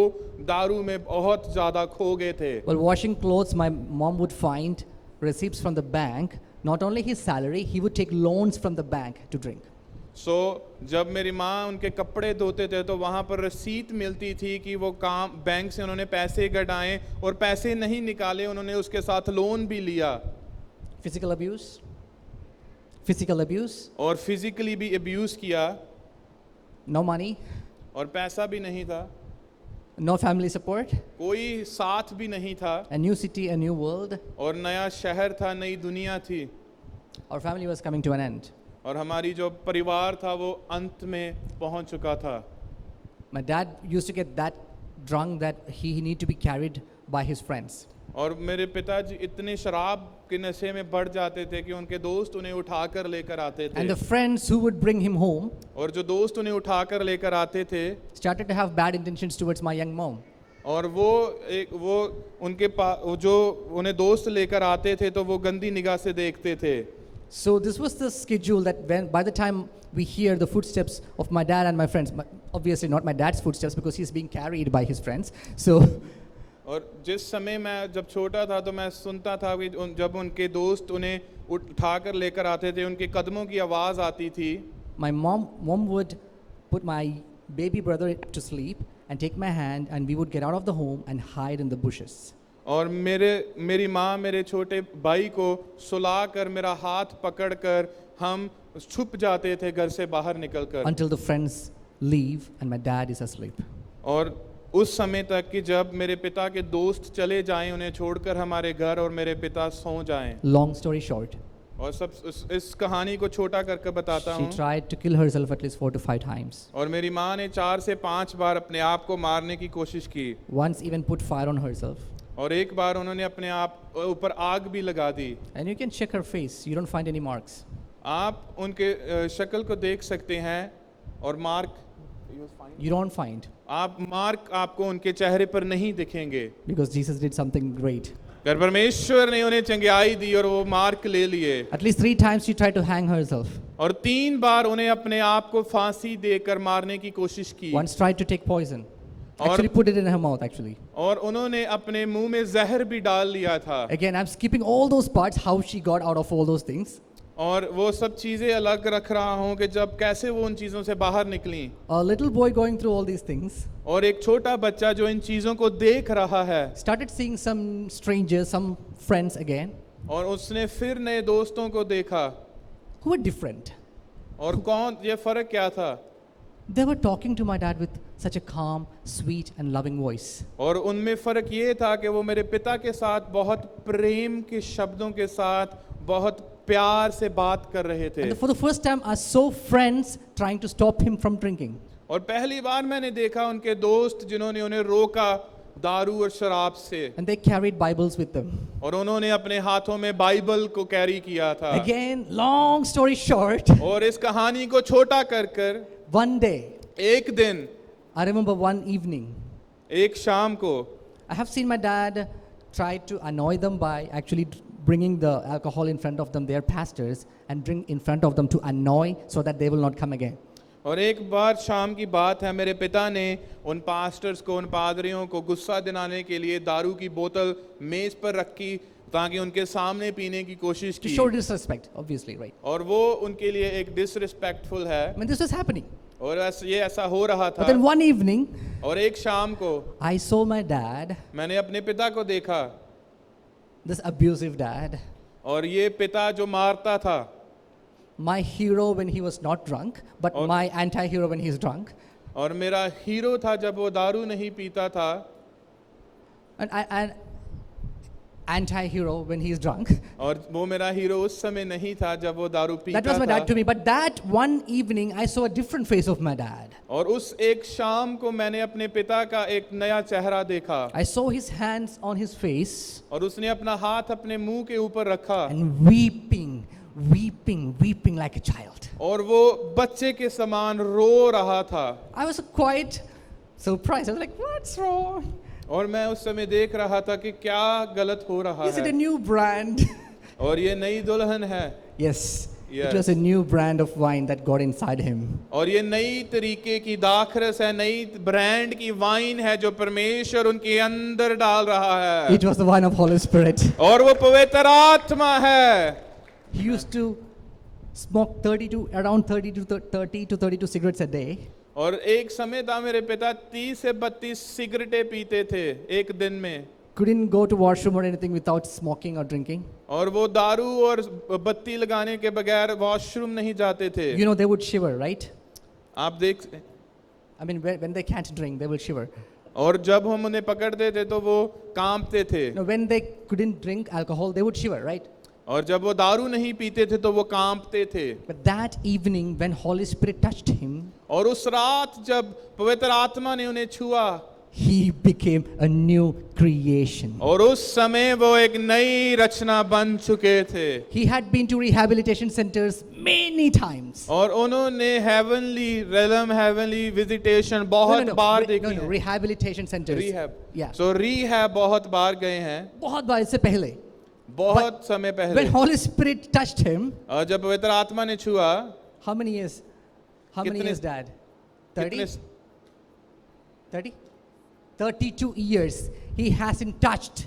दारू में बहुत ज़्यादा खो गए थे। While washing clothes, my mom would find receipts from the bank. Not only his salary, he would take loans from the bank to drink. जब मेरी माँ उनके कपड़े धोते थे तो वहाँ पर रसीद मिलती थी कि वो काम बैंक से उन्होंने पैसे कढाए, और पैसे नहीं निकाले, उन्होंने उसके साथ लोन भी लिया। Physical abuse. और फिजिकली भी अब्यूज किया। No money. और पैसा भी नहीं था। No family support, कोई साथ भी नहीं था, a new city, a new world. और नया शहर था, नई दुनिया थी, Our family was coming to an end. और हमारी जो परिवार था वो अंत में पहुंच चुका था। My dad used to get that drunk that he need to be carried by his friends. और मेरे पिताजी इतने शराब के नशे में बढ़ जाते थे कि उनके दोस्त उन्हें उठाकर लेकर आते थे, And the friends who would bring him home और जो दोस्त उन्हें उठाकर लेकर आते थे, started to have bad intentions towards my young mom. और वो उनके पास जो उन्हें दोस्त लेकर आते थे तो वो गंदी निगाह से देखते थे। So this was the schedule that when by the time we hear the footsteps of my dad and my friends, obviously not my dad's footsteps because he's being carried by his friends. So और जिस समय मैं जब छोटा था तो मैं सुनता था कि जब उनके दोस्त उन्हें उठाकर लेकर आते थे, उनके कदमों की आवाज़ आती थी। my mom would put my baby brother to sleep and take my hand and we would get out of the home and hide in the bushes. और मेरी माँ मेरे छोटे भाई को सुलाकर मेरा हाथ पकड़कर हम छुप जाते थे घर से बाहर निकलकर, Until the friends leave and my dad is asleep. और उस समय तक कि जब मेरे पिता के दोस्त चले जाएं उन्हें छोड़कर हमारे घर और मेरे पिता सो जाएं। Long story short, और इस कहानी को छोटा करके बताता she हूँ। tried to kill herself at least 4 to 5 times. और मेरी माँ ने 4 से 5 बार अपने आप को मारने की कोशिश की, Once even put fire on herself. और एक बार उन्होंने अपने आप ऊपर आग भी लगा दी। And you can check her face, you don't find any marks. आप उनके शक्ल को देख सकते हैं और mark You don't find mark आपको उनके चेहरे पर नहीं दिखेंगे, because Jesus did something great. पर परमेश्वर ने उन्हें चंगाई दी और वो मार्क ले लिए। At least 3 times she tried to hang herself. और 3 बार उन्हें अपने आप को फांसी देकर मारने की कोशिश की, Once tried to take poison. और- Actually put it in her mouth actually. और उन्होंने अपने मुंह में जहर भी डाल लिया था। Again, I'm skipping all those parts, how she got out of all those things. और वो सब चीजें अलग रख रहा हूँ कि जब कैसे वो उन चीजों से बाहर निकली, A little boy going through all these things और एक छोटा बच्चा जो इन चीजों को देख रहा है, started seeing some strangers, some friends again, और उसने फिर नए दोस्तों को देखा। who were different. और कौन, ये फर्क क्या था? They were talking to my dad with such a calm, sweet and loving voice. और उनमें फर्क ये था कि वो मेरे पिता के साथ बहुत प्रेम के शब्दों के साथ बहुत प्यार से बात कर रहे थे। And for the first time I saw friends trying to stop him from drinking. और पहली बार मैंने देखा उनके दोस्त जिन्होंने उन्हें रोका दारू और शराब से, And they carried Bibles with them. और उन्होंने अपने हाथों में बाइबल को कैरी किया था। Again, long story short, और इस कहानी को छोटा कर कर one day, एक दिन, I remember one evening, एक शाम को, I have seen my dad try to annoy them by actually bringing the alcohol in front of them, their pastors, and bring in front of them to annoy so that they will not come again. और एक बार शाम की बात है, मेरे पिता ने उन पास्टर्स को, उन पादरियों को गुस्सा दिलाने के लिए दारू की बोतल मेज पर रखी ताकि उनके सामने पीने की कोशिश To की। show disrespect, obviously, right? और वो उनके लिए एक डिसरिस्पेक्टफुल है, I mean, this was happening. और ये ऐसा हो रहा But then था। one evening, और एक शाम को I saw my dad, मैंने अपने पिता को देखा, this abusive dad, और ये पिता जो मारता था, my hero when he was not drunk, but और- my anti-hero when he's drunk. और मेरा हीरो था जब वो दारू नहीं पीता था, And anti-hero when he's drunk. और वो मेरा हीरो उस समय नहीं था जब वो दारू That पीता was my dad to था। me. But that one evening, I saw a different face of my dad. और उस एक शाम को मैंने अपने पिता का एक नया चेहरा देखा, I saw his hands on his face और उसने अपना हाथ अपने मुंह के ऊपर रखा, and weeping like a child. और वो बच्चे के समान रो रहा था। I was quite surprised. I was like, what's wrong? और मैं उस समय देख रहा था कि क्या गलत हो रहा Is it a है, new brand? और ये नई दुल्हन है, Yes. Yes. It was a new brand of wine that got inside him. और ये नई तरीके की दाखरस है, नई ब्रांड की वाइन है जो परमेश्वर उनके अंदर डाल रहा है, It was the wine of Holy Spirit. और वो पवित्र आत्मा है। He used to smoke around 30 to 32 cigarettes a day. और एक समय था मेरे पिता 30 से 32 सिगरेटें पीते थे एक दिन में, Couldn't go to washroom or anything without smoking or drinking. और वो दारू और बत्ती लगाने के बगैर वॉशरूम नहीं जाते थे। You know, they would shiver, right? आप देख, I mean, when they can't drink, they will shiver. और जब हम उन्हें पकड़ते थे तो वो कांपते थे, Now, when they couldn't drink alcohol, they would shiver, right? और जब वो दारू नहीं पीते थे तो वो कांपते थे। But that evening, when Holy Spirit touched him, और उस रात जब पवित्र आत्मा ने उन्हें छुआ, he became a new creation. और उस समय वो एक नई रचना बन चुके थे। He had been to rehabilitation centers many times. और उन्होंने हेवनली रेलम, हेवनली विजिटेशन बहुत बार देखी है। Rehabilitation centers. Rehab, Yeah. सो रिहैब बहुत बार गए हैं, बहुत बार, इससे पहले. बहुत समय पहले। When Holy Spirit touched him, और जब पवित्र आत्मा ने छुआ, how many years? How many कितने- years, Dad? 30? कितने 30? 32 years he hasn't touched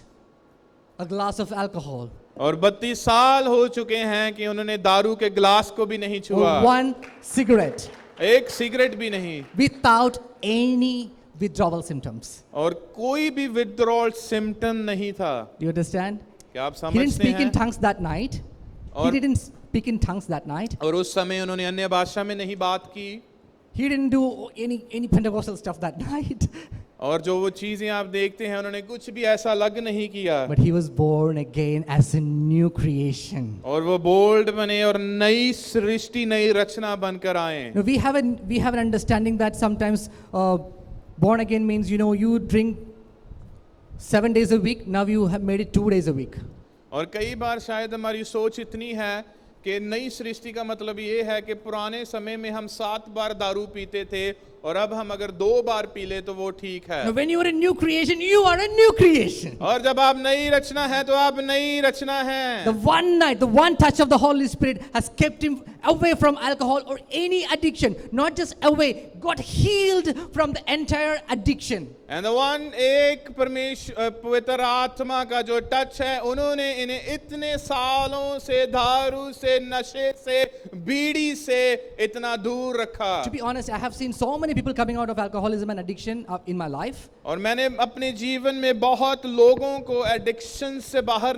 a glass of alcohol. और 32 साल हो चुके हैं कि उन्होंने दारू के ग्लास को भी नहीं छुआ, Or one cigarette एक सिगरेट भी नहीं, without any withdrawal symptoms. और कोई भी विथड्रॉल सिम्टम नहीं था। Do you understand? क्या आप He didn't समझते speak in हैं? tongues that night. He और- didn't speak in tongues that night. और उस समय उन्होंने अन्य भाषा में नहीं बात की, He didn't do any Pentecostal stuff that night. और जो वो चीजें आप देखते हैं उन्होंने कुछ भी ऐसा अलग नहीं किया, But he was born again as a new creation. और वो बोल्ड बने और नई सृष्टि, नई रचना बनकर आए। Now we have an understanding that sometimes born again means, you drink 7 days a week. Now you have made it 2 days a week. और कई बार शायद हमारी सोच इतनी है कि नई सृष्टि का मतलब ये है कि पुराने समय में हम 7 बार दारू पीते थे और अब हम अगर 2 बार पी ले तो वो ठीक है। Now when you are a new creation, you are a new creation. और जब आप नई रचना है तो आप नई रचना है। The one night, the one touch of the Holy Spirit has kept him away from alcohol or any addiction. Not just away, got healed from the entire addiction. And the one, एक परमेश्वर पवित्र आत्मा का जो touch है, उन्होंने इन्हें इतने सालों से दारू से, नशे से, बीड़ी से इतना दूर रखा। To be honest, I have seen so many people coming out of alcoholism and addiction in my life. और मैंने अपने जीवन में बहुत लोगों को एडिक्शन से बाहर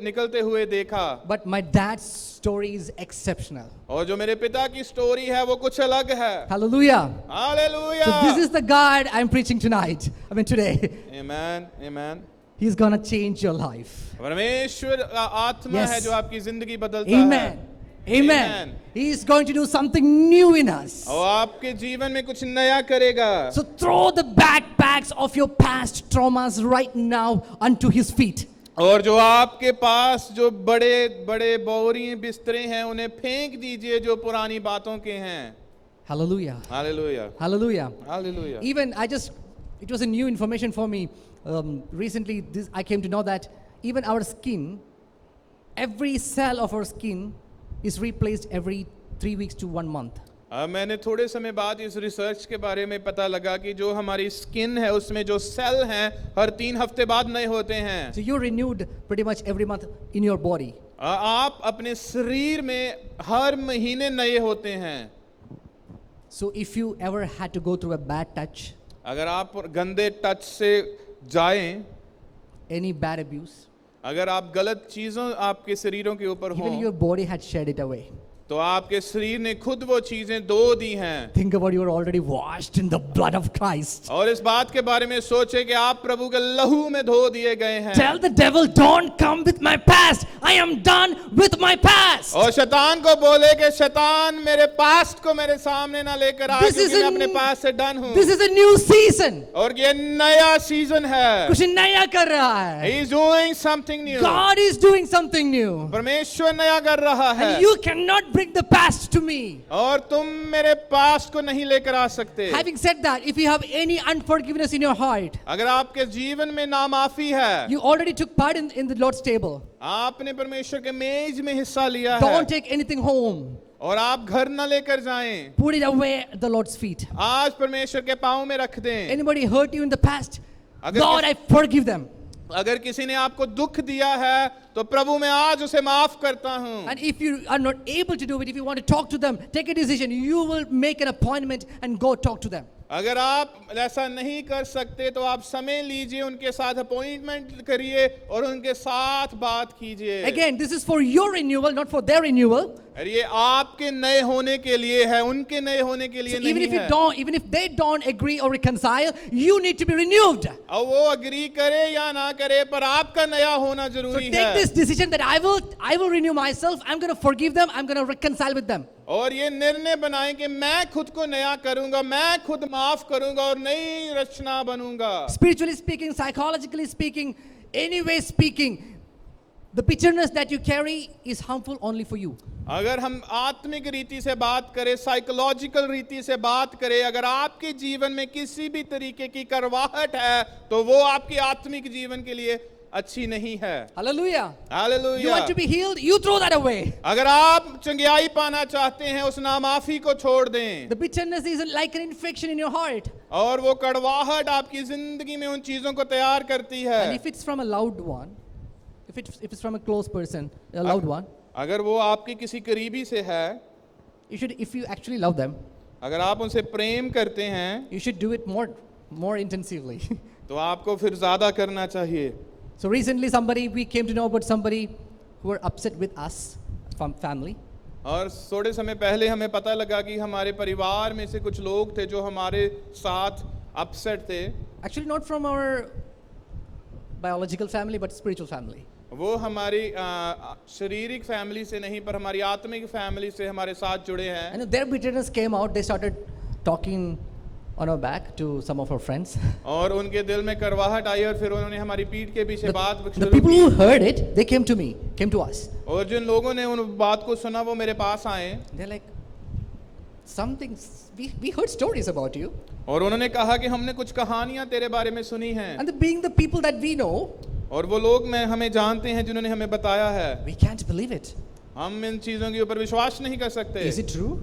निकलते हुए देखा। But my dad's story is exceptional. और जो मेरे पिता की स्टोरी है वो कुछ अलग है। Hallelujah. Hallelujah. So this is the God I'm preaching tonight. Today. Amen, amen. He's gonna change your life. परमेश्वर का आत्मा Yes. है जो आपकी जिंदगी बदलता Amen. है। Amen. Amen. He is going to do something new in us. और आपके जीवन में कुछ नया करेगा। So throw the backpacks of your past traumas right now unto his feet. और जो आपके पास जो बड़े बड़े बोरी बिस्तरे हैं उन्हें फेंक दीजिए जो पुरानी बातों के हैं। Hallelujah. Hallelujah, Hallelujah. Hallelujah. Even it was a new information for me. Recently, I came to know that even our skin, every cell of our skin is replaced every 3 weeks to 1 month. मैंने थोड़े समय बाद इस research के बारे में पता लगा कि जो हमारी स्किन है उसमें जो सेल हैं हर 3 हफ्ते बाद नए होते हैं। So you're renewed pretty much every month in your body. आप अपने शरीर में हर महीने नए होते हैं। So if you ever had to go through a bad touch, अगर आप गंदे टच से जाएं, any bad abuse, अगर आप गलत चीजों आपके शरीरों के ऊपर even हों, your body had shed it away. तो आपके शरीर ने खुद वो चीजें धो दी हैं। Think about you are already washed in the blood of Christ. और इस बात के बारे में सोचे कि आप प्रभु के लहू में धो दिए गए हैं। Tell the devil, don't come with my past. I am done with my past. और शैतान को बोले कि शैतान मेरे पास्ट को मेरे सामने ना लेकर आ, This is क्योंकि मैं a- अपने पास से डन हूँ। This is a new season. और ये नया सीजन है। कुछ नया कर रहा है. He is doing something new. God is doing something new. परमेश्वर नया कर रहा है। And you cannot bring the past to me. और तुम मेरे पास्ट को नहीं लेकर आ सकते। Having said that, if you have any unforgiveness in your heart, अगर आपके जीवन में नामाफी है, you already took part in the Lord's table. आपने परमेश्वर के मेज में हिस्सा लिया है Don't take anything home. और आप घर न लेकर जाएं, Put it away at the Lord's feet. आज परमेश्वर के पांव में रख दें। Anybody hurt you in the past? अगर Lord, I forgive them. अगर किसी ने आपको दुख दिया है तो प्रभु मैं आज उसे माफ करता हूँ। And if you are not able to do it, if you want to talk to them, take a decision. You will make an appointment and go talk to them. अगर आप ऐसा नहीं कर सकते तो आप समय लीजिए, उनके साथ अपॉइंटमेंट करिए और उनके साथ बात कीजिए। Again, this is for your renewal, not for their renewal. और ये आपके नए होने के लिए है, उनके नए होने के लिए So even नहीं if you है। don't, even if they don't agree or reconcile, you need to be renewed. और वो अग्री करे या ना करे, पर आपका नया होना So जरूरी take है। this decision that I will renew myself. I'm going to forgive them. I'm going to reconcile with them. और ये निर्णय बनाएं कि मैं खुद को नया करूंगा, मैं खुद माफ करूंगा और नई रचना बनूंगा। Spiritually speaking, psychologically speaking, anyway speaking, the bitterness that you carry is harmful only for you. अगर हम आत्मिक रीति से बात करें, साइकोलॉजिकल रीति से बात करें, अगर आपके जीवन में किसी भी तरीके की करवाहट है तो वो आपके आत्मिक जीवन के लिए अच्छी नहीं है। Hallelujah. You hallelujah. want to be healed? You throw that away. अगर आप चंगियाई पाना चाहते हैं, उस नामाफी को छोड़ दें। The bitterness is like an infection in your heart. और वो कड़वाहट आपकी जिंदगी में उन चीजों को तैयार करती है। And if it's from a loved one, if it's from a close person, a loved one, अगर वो आपके किसी करीबी से है, if you actually love them, अगर आप उनसे प्रेम करते हैं, you should do it more intensively. तो आपको फिर ज्यादा करना चाहिए। So recently we came to know about somebody who were upset with us from family. और थोड़े समय पहले हमें पता लगा कि हमारे परिवार में से कुछ लोग थे जो हमारे साथ अपसेट थे। Actually not from our biological family but spiritual family. वो हमारी शारीरिक फैमिली से नहीं, पर हमारी आत्मिक फैमिली से हमारे साथ जुड़े हैं। And their bitterness came out. They started talking on our back to some of our friends. और उनके दिल में करवाहट आई और फिर उन्होंने हमारी पीठ के पीछे बात The शुरू people की। who heard it, they came to us. और जिन लोगों ने उन बात को सुना वो मेरे पास आए They're like, we heard stories about you. और उन्होंने कहा कि हमने कुछ कहानियां तेरे बारे में सुनी हैं। And being the people that we know, और वो लोग हमें जानते हैं जिन्होंने हमें बताया है। we can't believe it. हम इन चीजों के ऊपर विश्वास नहीं कर सकते। Is it true?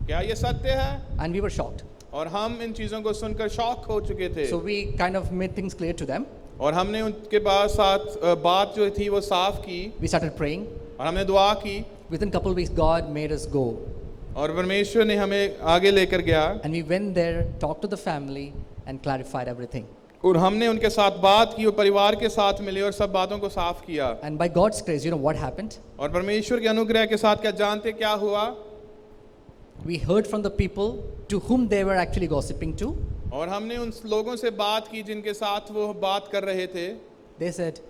क्या ये सत्य है? And we were shocked. और हम इन चीजों को सुनकर शॉक हो चुके थे। So we kind of made things clear to them. और हमने उनके पास साथ बात जो थी वो साफ की We started praying. और हमने दुआ की Within a couple of weeks, God made us go. और परमेश्वर ने हमें आगे लेकर गया। And we went there, talked to the family, and clarified everything. और हमने उनके साथ बात की और परिवार के साथ मिले और सब बातों को साफ किया। And by God's grace, you know what happened? और परमेश्वर के अनुग्रह के साथ क्या जानते क्या हुआ? We heard from the people to whom they were actually gossiping to. और हमने उन लोगों से बात की जिनके साथ वो बात कर रहे थे। They said,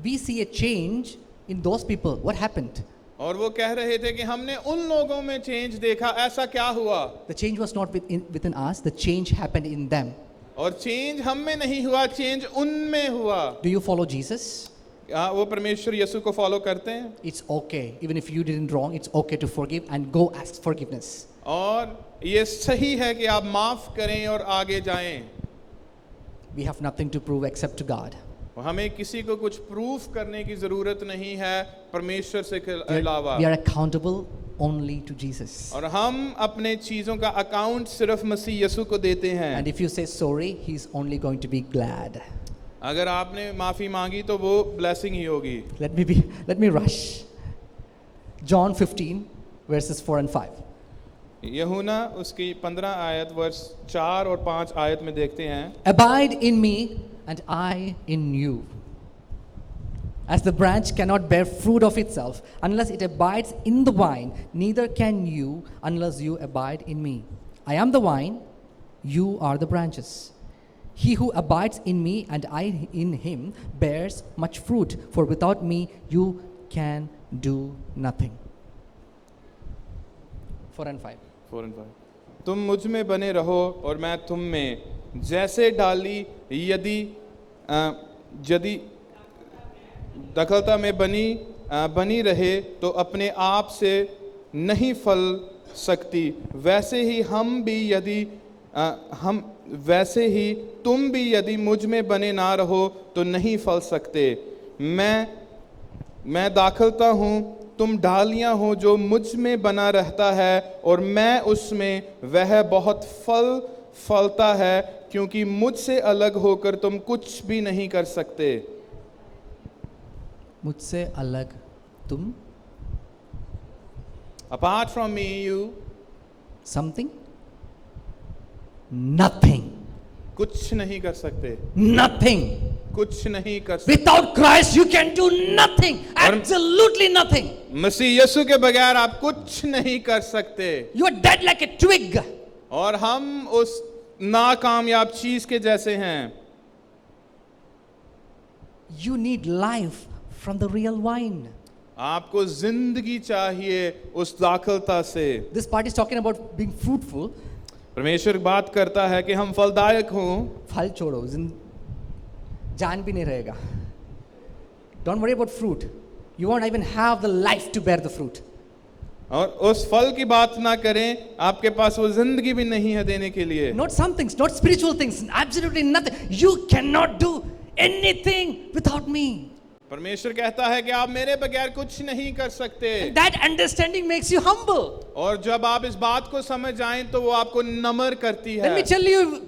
we see a change in those people. What happened? और वो कह रहे थे कि हमने उन लोगों में चेंज देखा, ऐसा क्या हुआ? The change was not within us. The change happened in them. और चेंज हम में नहीं हुआ, चेंज उनमें हुआ। Do you follow Jesus? वो परमेश्वर यीशु को फॉलो करते हैं। It's okay. Even if you didn't wrong, it's okay to forgive and go ask forgiveness. और ये सही है कि आप माफ करें और आगे जाएं। We have nothing to prove except to God. हमें किसी को कुछ प्रूफ करने की जरूरत नहीं है परमेश्वर से अलावा। We are accountable only to Jesus. और हम अपने चीजों का अकाउंट सिर्फ मसीह यीशु को देते हैं। And if you say sorry, He's only going to be glad. अगर आपने माफी मांगी तो वो ब्लेसिंग ही होगी। Let me rush. John 15 verses 4 and 5. यूहन्ना उसकी 15 आयत वर्ष 4 और 5 आयत में देखते हैं। Abide in me and I in you. As the branch cannot bear fruit of itself unless it abides in the vine, neither can you unless you abide in me. I am the vine, you are the branches. He who abides in me and I in him bears much fruit, for without me you can do nothing. 4 and 5. 4 and 5 तुम मुझ में बने रहो और मैं तुम में, जैसे डाली यदि दखलता में बनी रहे तो अपने आप से नहीं फल सकती, वैसे ही तुम भी यदि मुझ में बने ना रहो तो नहीं फल सकते। मैं दाखलता हूँ, तुम डालियाँ हो, जो मुझ में बना रहता है और मैं उसमें, वह बहुत फल फलता है, क्योंकि मुझसे अलग होकर तुम कुछ भी नहीं कर सकते। मुझसे अलग तुम, Apart from me, you something nothing. कुछ नहीं कर सकते, Nothing. कुछ नहीं कर सकते। Without Christ, you can do nothing. Absolutely nothing. मसीह यीशु के बगैर आप कुछ नहीं कर सकते। You are dead like a twig. और हम उस नाकामयाब चीज के जैसे हैं। You need life from the real wine. आपको जिंदगी चाहिए उस दाखलता से। This part is talking about being fruitful. परमेश्वर बात करता है कि हम फलदायक हों। फल छोड़ो, जान भी नहीं रहेगा. Don't worry about fruit. You won't even have the life to bear the fruit. और उस फल की बात ना करें, आपके पास वो जिंदगी भी नहीं है देने के लिए। Not some things, not spiritual things, absolutely nothing. You cannot do anything without me. परमेश्वर कहता है कि आप मेरे बगैर कुछ नहीं कर सकते। That understanding makes you humble. और जब आप इस बात को समझ जाएं तो वो आपको नम्र करती है। Let me tell you,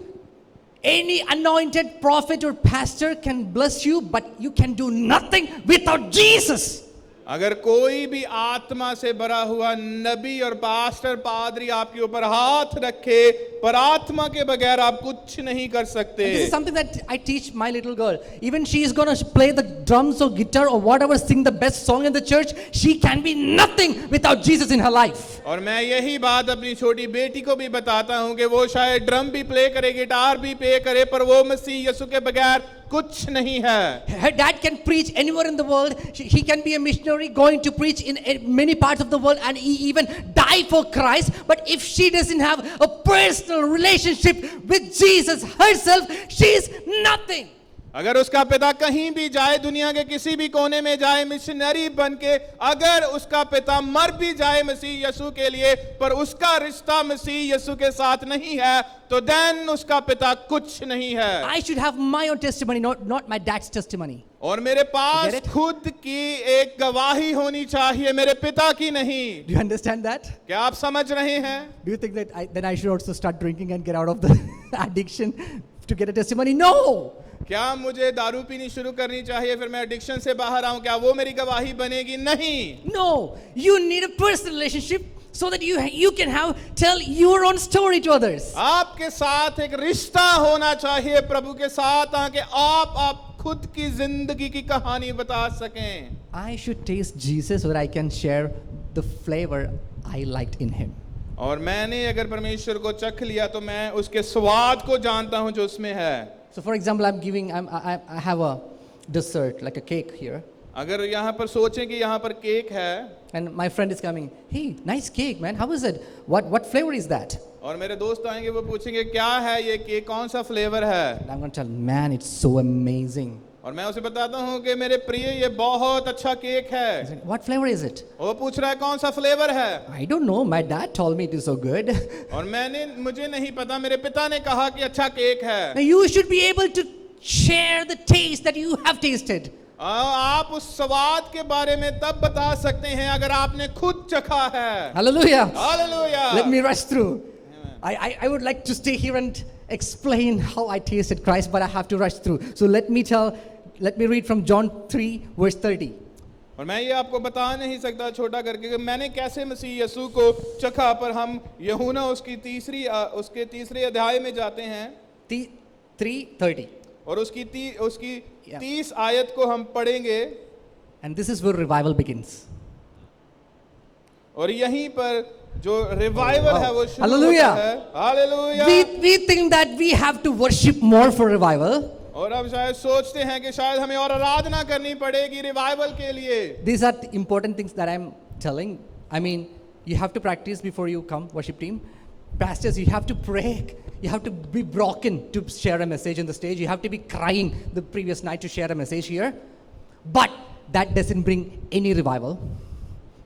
any anointed prophet or pastor can bless you, but you can do nothing without Jesus. अगर कोई भी आत्मा से भरा हुआ नबी और पास्टर पादरी आपके ऊपर हाथ रखे, पर आत्मा के बगैर आप कुछ नहीं कर सकते। And this is something that I teach my little girl. Even she is going to play the drums or guitar or whatever, sing the best song in the church. She can be nothing without Jesus in her life. और मैं यही बात अपनी छोटी बेटी को भी बताता हूँ कि वो शायद ड्रम भी प्ले करे, गिटार भी प्ले करे, पर वो मसीह यीशु के बगैर कुछ नहीं है। Her dad can preach anywhere in the world. He can be a missionary going to preach in many parts of the world, and he even die for Christ. But if she doesn't have a personal relationship with Jesus herself, she is nothing. अगर उसका पिता कहीं भी जाए, दुनिया के किसी भी कोने में जाए मिशनरी बन के, अगर उसका पिता मर भी जाए मसीह यीशु के लिए, पर उसका रिश्ता मसीह यीशु के साथ नहीं है, तो देन उसका पिता कुछ नहीं है। I should have my own testimony, not my dad's testimony. और मेरे Get पास it? खुद की एक गवाही होनी चाहिए, मेरे पिता की नहीं। Do you understand that? क्या आप समझ रहे हैं? Do you think that then I should also start drinking and get out of the addiction to get a testimony? No. क्या मुझे दारू पीनी शुरू करनी चाहिए फिर मैं एडिक्शन से बाहर आऊं, क्या वो मेरी गवाही बनेगी? नहीं। No. You need a personal relationship so that you can tell your own story to others. आपके साथ एक रिश्ता होना चाहिए प्रभु के साथ, ताकि आप खुद की जिंदगी की कहानी बता सकें। I should taste Jesus so that I can share the flavor I liked in him. और मैंने अगर परमेश्वर को चख लिया तो मैं उसके स्वाद को जानता हूं जो उसमें है। So for example, I have a dessert like a cake here, अगर यहाँ पर सोचें कि यहाँ पर केक है, and my friend is coming. Hey, nice cake, man. How is it? What flavor is that? और मेरे दोस्त आएंगे, वो पूछेंगे क्या है ये केक, कौन सा फ्लेवर है? And I'm going to tell, man, it's so amazing. और मैं उसे बताता हूँ कि मेरे प्रिय ये बहुत अच्छा केक है। He's like, what flavor is it? वो पूछ रहा है कौन सा फ्लेवर है? I don't know. My dad told me it is so good. और मुझे नहीं पता, मेरे पिता ने कहा कि अच्छा केक है। Now you should be able to share the taste that you have tasted. आप उस स्वाद के बारे में तब बता सकते हैं अगर आपने खुद चखा है। Hallelujah. Hallelujah. Let me rush through. I would like to stay here and explain how I tasted Christ, but I have to rush through. So let me read from John 3 verse 30. और मैं ये आपको बता नहीं सकता छोटा करके कि मैंने कैसे मसीह यीशु को चखा, पर हम यूहन्ना उसके तीसरे अध्याय में जाते हैं 3:30. और उसकी 30 आयत को हम पढ़ेंगे। And this is where revival begins. और यहीं पर जो रिवाइवल है वो शुरू Hallelujah. होता है। Hallelujah. We think that we have to worship more for revival. और अब शायद सोचते हैं कि शायद हमें और आराधना करनी पड़ेगी रिवाइवल के लिए। These are the important things that I'm telling. I mean, you have to practice before you come, worship team. Pastors, you have to pray. You have to be broken to share a message on the stage. You have to be crying the previous night to share a message here. But that doesn't bring any revival.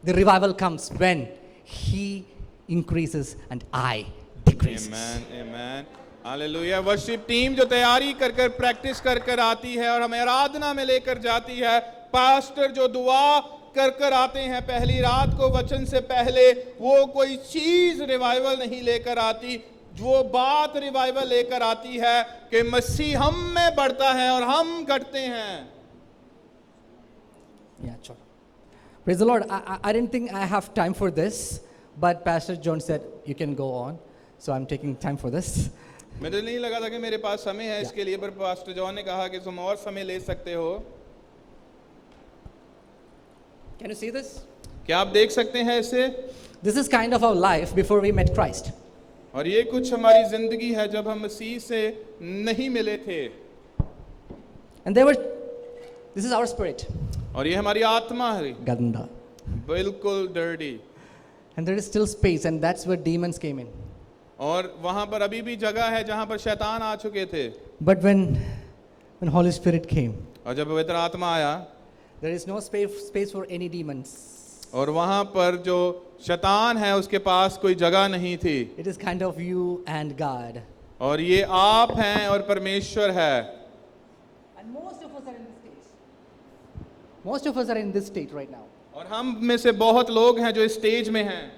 The revival comes when He increases and I decreases. Amen, amen. Hallelujah. Worship team जो तैयारी कर practice कर आती है और हमें आराधना में लेकर जाती है, पास्टर जो दुआ कर आते हैं पहली रात को वचन से पहले, वो कोई चीज रिवाइवल नहीं लेकर आती। वो बात रिवाइवल लेकर आती है कि मसीह हम में बढ़ता है और हम घटते हैं। Yeah, sure. Praise the Lord. I didn't think I have time for this, but Pastor John said you can go on, so I'm taking time for this. मुझे नहीं लगा था कि मेरे पास समय है इसके लिए, पर पास्टर जॉन ने कहा कि तुम और समय ले सकते हो। Can you see this? क्या आप देख सकते हैं इसे? This is kind of our life before we met Christ. और ये कुछ हमारी जिंदगी है जब हम मसीह से नहीं मिले थे। And this is our spirit. और ये हमारी आत्मा है, Ganda. बिल्कुल dirty. And there is still space, and that's where demons came in. और वहां पर अभी भी जगह है जहां पर शैतान आ चुके थे। But when Holy Spirit came, और जब पवित्र आत्मा आया, there is no space for any demons. और वहां पर जो शैतान है उसके पास कोई जगह नहीं थी। It is kind of you and God. और ये आप हैं और परमेश्वर है। And most of us are in this stage. Most of us are in this state right now. और हम में से बहुत लोग हैं जो इस स्टेज में हैं।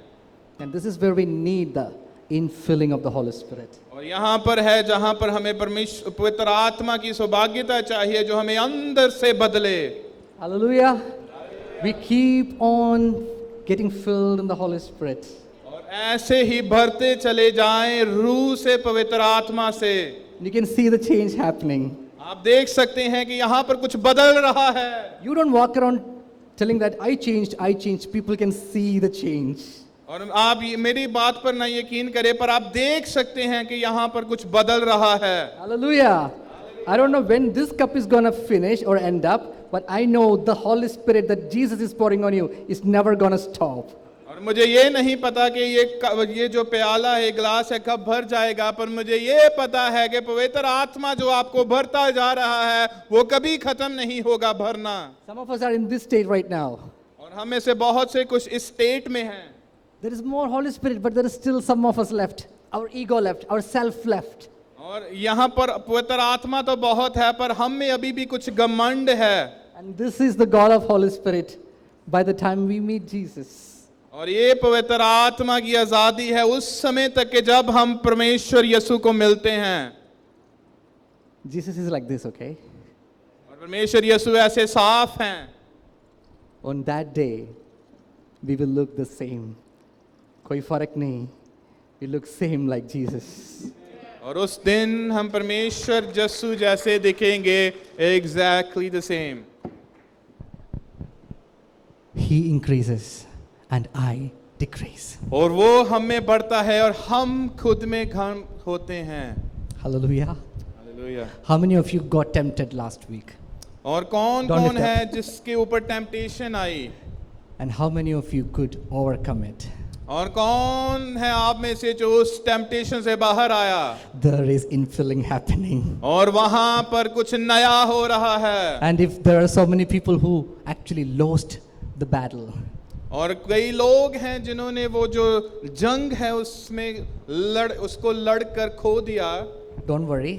And this is where we need the infilling of the Holy Spirit. और यहाँ पर है जहाँ पर हमें परमेश्वर पवित्र आत्मा की सौभाग्यता चाहिए जो हमें अंदर से बदले। Hallelujah. We keep on getting filled in the Holy Spirit. और ऐसे ही भरते चले जाएं रूह से, पवित्र आत्मा से। You can see the change happening. आप देख सकते हैं कि यहाँ पर कुछ बदल रहा है। You don't walk around telling that I changed. People can see the change. और आप मेरी बात पर ना यकीन करें, पर आप देख सकते हैं कि यहाँ पर कुछ बदल रहा है। Hallelujah. I don't know when this cup is gonna finish or end up, but I know the Holy Spirit that Jesus is pouring on you is never gonna stop. और मुझे ये नहीं पता कि ये जो प्याला है, गिलास है, कब भर जाएगा, पर मुझे ये पता है कि पवित्र आत्मा जो आपको भरता जा रहा है वो कभी खत्म नहीं होगा भरना। Some of us are in this state right now. और हम में से बहुत से कुछ इस स्टेट में हैं। There is more Holy Spirit, but there is still some of us left. Our ego left, our self left. और यहाँ पर पवित्र आत्मा तो बहुत है, पर हम में अभी भी कुछ घमंड है। And this is the God of Holy Spirit by the time we meet Jesus. और ये पवित्र आत्मा की आजादी है उस समय तक कि जब हम परमेश्वर यीशु को मिलते हैं। Jesus is like this, okay? और परमेश्वर यीशु ऐसे साफ हैं। On that day, we will look the same. कोई फर्क नहीं. We look same like Jesus. और उस दिन हम परमेश्वर यीशु जैसे दिखेंगे, exactly the same. He increases and I decrease. और वो हम में बढ़ता है और हम खुद में घम होते हैं। Hallelujah. Hallelujah. How many of you got tempted last week? और कौन Don't कौन lift है जिसके ऊपर temptation I? And how many of you could overcome it? और कौन है आप में से जो उस टेम्पटेशन से बाहर आया? There is infilling happening. और वहां पर कुछ नया हो रहा है। And if there are so many people who actually lost the battle, और कई लोग हैं जिन्होंने वो जो जंग है उसमें उसको लड़कर खो दिया। don't worry.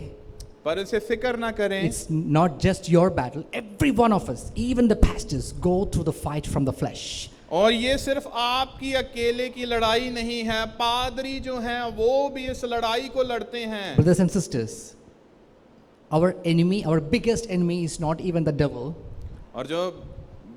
पर इसे फिक्र ना करें। It's not just your battle. Every one of us, even the pastors, go through the fight from the flesh. और ये सिर्फ आपकी अकेले की लड़ाई नहीं है, पादरी जो हैं वो भी इस लड़ाई को लड़ते हैं। Brothers and sisters, our enemy, our biggest enemy is not even the devil. और जो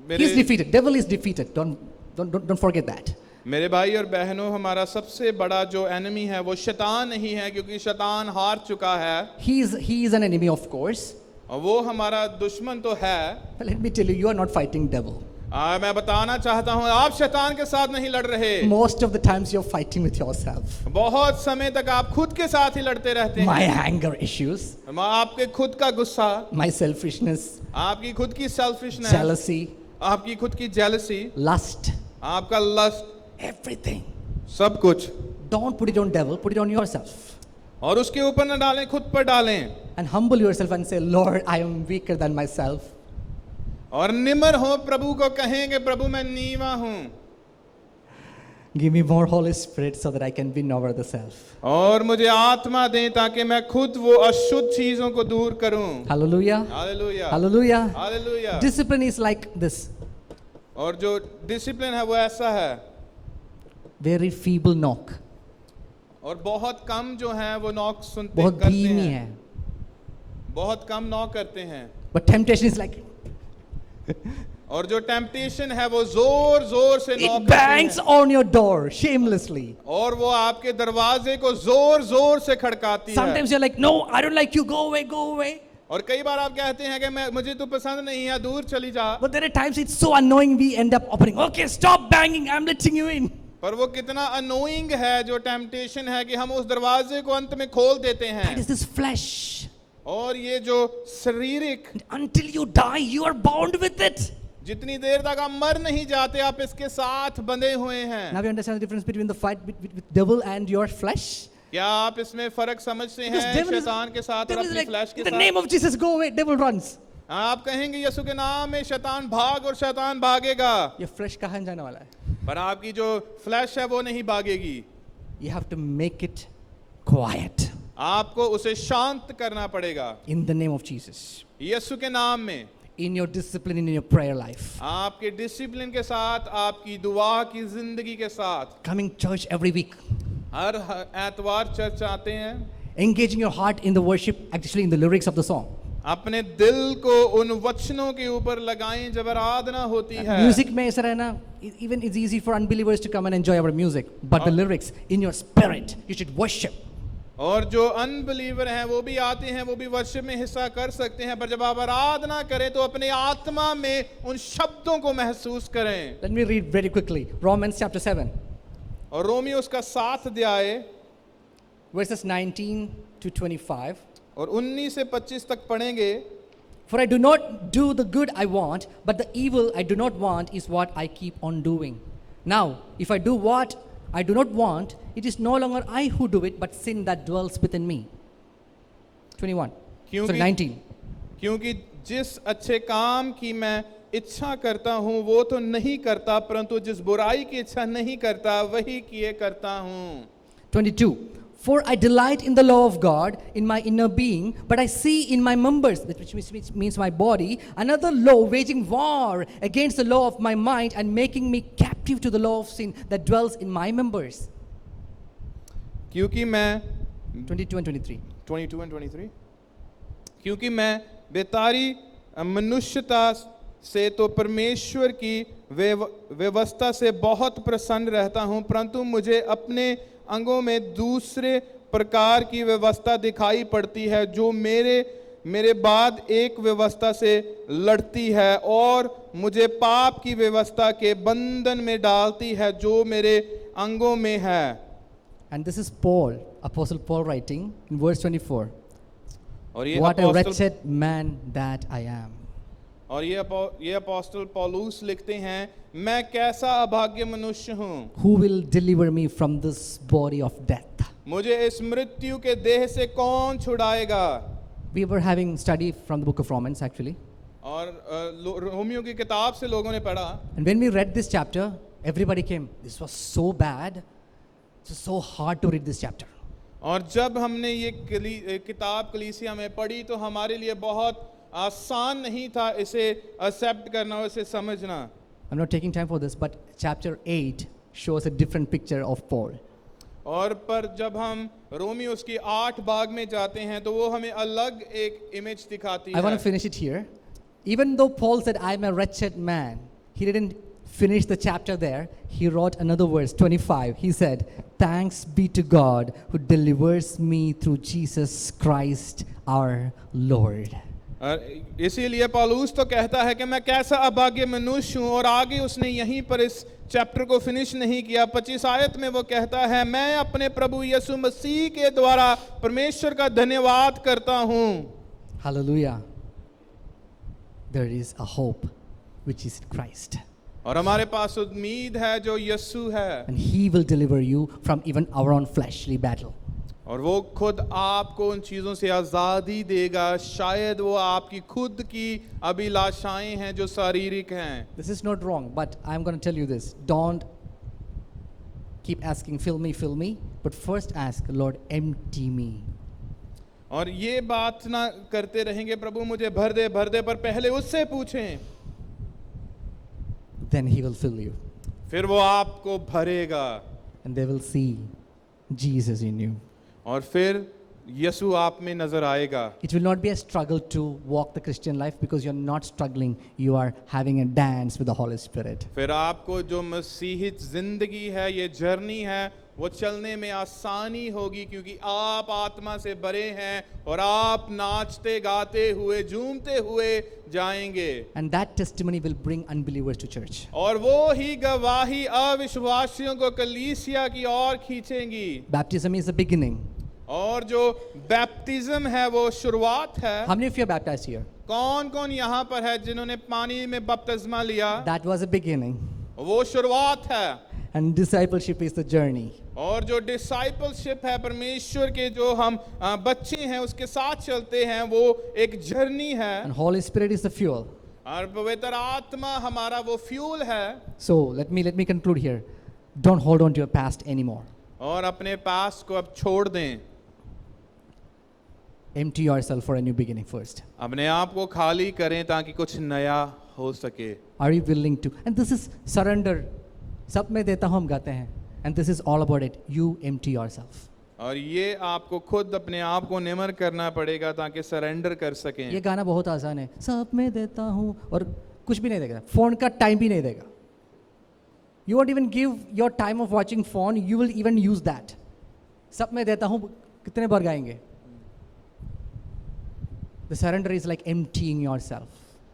He's defeated. Devil is defeated. Don't forget that. मेरे भाई और बहनों, हमारा सबसे बड़ा जो एनिमी है वो शैतान नहीं है, क्योंकि शैतान हार चुका है। He is an enemy, of course. और वो हमारा दुश्मन तो है। But let me tell you, you are not fighting devil. मैं बताना चाहता हूँ, आप शैतान के साथ नहीं लड़ रहे। Most of the times you're fighting with yourself. बहुत समय तक आप खुद के साथ ही लड़ते रहते हैं। My anger issues, आपके खुद का गुस्सा, my selfishness, आपकी खुद की सेल्फिशनेस, jealousy, आपकी खुद की जेलसी, lust, आपका लस्ट, everything. सब कुछ। Don't put it on devil, put it on yourself. और उसके ऊपर न डालें, खुद पर डालें। And humble yourself and say, Lord, I am weaker than myself. और निमर हो, प्रभु को कहेंगे, प्रभु मैं नीवा हूँ। Give me more Holy Spirit so that I can win over the self. और मुझे आत्मा दें ताकि मैं खुद वो अशुद्ध चीजों को दूर करूं। Hallelujah. Hallelujah, Hallelujah. Hallelujah. Discipline is like this. और जो डिसिप्लिन है वो ऐसा है। Very feeble knock. और बहुत कम जो है वो नॉक सुनते बहुत करते धीमी हैं। है. बहुत कम नॉक करते हैं। But temptation is like, और जो टेम्पटेशन है वो जोर जोर से It नॉक bangs करती है on your door shamelessly. और वो आपके दरवाजे को जोर जोर से खड़काती है Sometimes you're like, no, I don't like you, go away, go away. और कई बार आप कहते हैं कि मुझे तो पसंद नहीं है, दूर चली जा। But there are times it's so annoying we end up opening. Okay, stop banging, I'm letting you in. पर वो कितना अनोइंग है जो टेम्पटेशन है कि हम उस दरवाजे को अंत में खोल देते That हैं is this flesh. और ये जो शारीरिक Until you die, you are bound with it. जितनी देर तक आप मर नहीं जाते आप इसके साथ बंधे हुए हैं। Now you understand the difference between the fight with devil and your flesh? क्या आप इसमें फर्क समझते Because हैं devil is, शैतान के साथ और devil is अपनी like, फ्लैश के in the साथ? name of Jesus, go away, devil runs. आप कहेंगे यीशु के नाम में शैतान भाग और शैतान भागेगा, Your flesh कहाँ जाने वाला है? पर आपकी जो फ्लैश है वो नहीं भागेगी। You have to make it quiet. आपको उसे शांत करना पड़ेगा In the name of Jesus. यीशु के नाम में। In your discipline, in your prayer life. आपके डिसिप्लिन के साथ, आपकी दुआ की जिंदगी के साथ। Coming church every week. हर एतवार चर्च आते हैं। Engaging your heart in the worship, actually in the lyrics of the song. अपने दिल को उन वचनों के ऊपर लगाएं जब आराधना होती है। Music में ऐसा रहना, even it's easy for unbelievers to come and enjoy our music, but the lyrics, in your spirit, you should worship. और जो अनबिलीवर हैं वो भी आते हैं, वो भी वर्शिप में हिस्सा कर सकते हैं, पर जब आप आराधना करें तो अपने आत्मा में उन शब्दों को महसूस करें। Let me read very quickly. Romans chapter 7, और रोमियो उसका 7 अध्याय verses 19 to 25. और 19 से 25 तक पढ़ेंगे। For I do not do the good I want, but the evil I do not want is what I keep on doing. Now, if I do what I do not want, it is no longer I who do it, but sin that dwells within me. 21. Sorry, 19. क्योंकि जिस अच्छे काम की मैं इच्छा करता हूँ वो तो नहीं करता, परंतु जिस बुराई की इच्छा नहीं करता वही किए करता हूँ। 22. For I delight in the law of God in my inner being, but I see in my members, which means my body, another law waging war against the law of my mind and making me captive to the law of sin that dwells in my members. क्योंकि मैं 22 and 23. 22 and 23 क्योंकि मैं बेतारी मनुष्यता से तो परमेश्वर की व्यवस्था से बहुत प्रसन्न रहता हूँ, परंतु मुझे अपने अंगों में दूसरे प्रकार की व्यवस्था दिखाई पड़ती है जो मेरे बाद एक व्यवस्था से लड़ती है और मुझे पाप की व्यवस्था के बंधन में डालती है जो मेरे अंगों में है। And this is Paul, Apostle Paul writing in verse 24. और ये What a apostle wretched man that I am. और ये अपोस्टल पौलुस लिखते हैं, मैं कैसा अभाग्य मनुष्य हूँ। Who will deliver me from this body of death? मुझे इस मृत्यु के देह से कौन छुड़ाएगा। We were having study from the book of Romans actually. और रोमियो की किताब से लोगों ने पढ़ा। And when we read this chapter, everybody came, this was so bad. It was so hard to read this chapter. और जब हमने ये किताब कलीसिया में पढ़ी तो हमारे लिए बहुत आसान नहीं था इसे एक्सेप्ट करना और इसे समझना। I'm not taking time for this, but chapter 8 shows a different picture of Paul. और पर जब हम रोमियो उसकी 8 भाग में जाते हैं तो वो हमें अलग एक इमेज दिखाती I want है। to finish it here. Even though Paul said, I am a wretched man, he didn't finish the chapter there. He wrote another verse, 25. He said, thanks be to God who delivers me through Jesus Christ our Lord. इसीलिए पौलुस तो कहता है कि मैं कैसा अभाग्य मनुष्य हूँ, और आगे उसने यहीं पर इस चैप्टर को फिनिश नहीं किया। 25 आयत में वो कहता है, मैं अपने प्रभु यीशु मसीह के द्वारा परमेश्वर का धन्यवाद करता हूँ। Hallelujah. There is a hope which is in Christ. और हमारे पास उम्मीद है जो यीशु है, And he will deliver you from even our own fleshly battle. और वो खुद आपको उन चीज़ों से आज़ादी देगा। शायद वो आपकी खुद की अभिलाषाएं हैं जो शारीरिक हैं। This is not wrong, but I'm going to tell you this. Don't keep asking, fill me, but first ask, Lord, empty me. और ये बात ना करते रहेंगे, प्रभु मुझे भर दे, पर पहले उससे पूछें। Then he will fill you. फिर वो आपको भरेगा And they will see Jesus in you. और फिर यसु आप में नजर आएगा। It will not be a struggle to walk the Christian life because you're not struggling. You are having a dance with the Holy Spirit. फिर आपको जो मसीहित जिंदगी है, ये जर्नी है, वो चलने में आसानी होगी क्योंकि आप आत्मा से भरे हैं और आप नाचते गाते हुए झूमते हुए जाएंगे। And that testimony will bring unbelievers to church. और वो ही गवाही अविश्वासियों को कलीसिया की ओर खींचेंगी। Baptism is the beginning. और जो बैप्टिज्म है वो शुरुआत है। How many of you are baptized here? कौन कौन यहाँ पर है जिन्होंने पानी में बपतिस्मा लिया? That was a beginning. वो शुरुआत है। And discipleship is the journey. और जो डिसाइपलशिप है, परमेश्वर के जो हम बच्चे हैं उसके साथ चलते हैं, वो एक जर्नी है। And Holy Spirit is the fuel. और पवित्र आत्मा हमारा वो फ्यूल है। So let me conclude here. Don't hold on to your past anymore. और अपने पास को अब छोड़ दें। Empty yourself for a new beginning first. अपने आप को खाली करें ताकि कुछ नया हो सके। Are you willing to? And this is surrender. सब मैं देता हूँ हम गाते हैं. And this is all about it. You empty yourself. और ये आपको खुद अपने आप को निमर करना पड़ेगा ताकि सरेंडर कर सकें। ये गाना बहुत आसान है. सब मैं देता हूँ और कुछ भी नहीं देगा. फोन का टाइम भी नहीं देगा. You won't even give your time of watching phone. You will even use that. सब मैं देता हूँ कितने बार गाएंगे? The surrender is like emptying yourself.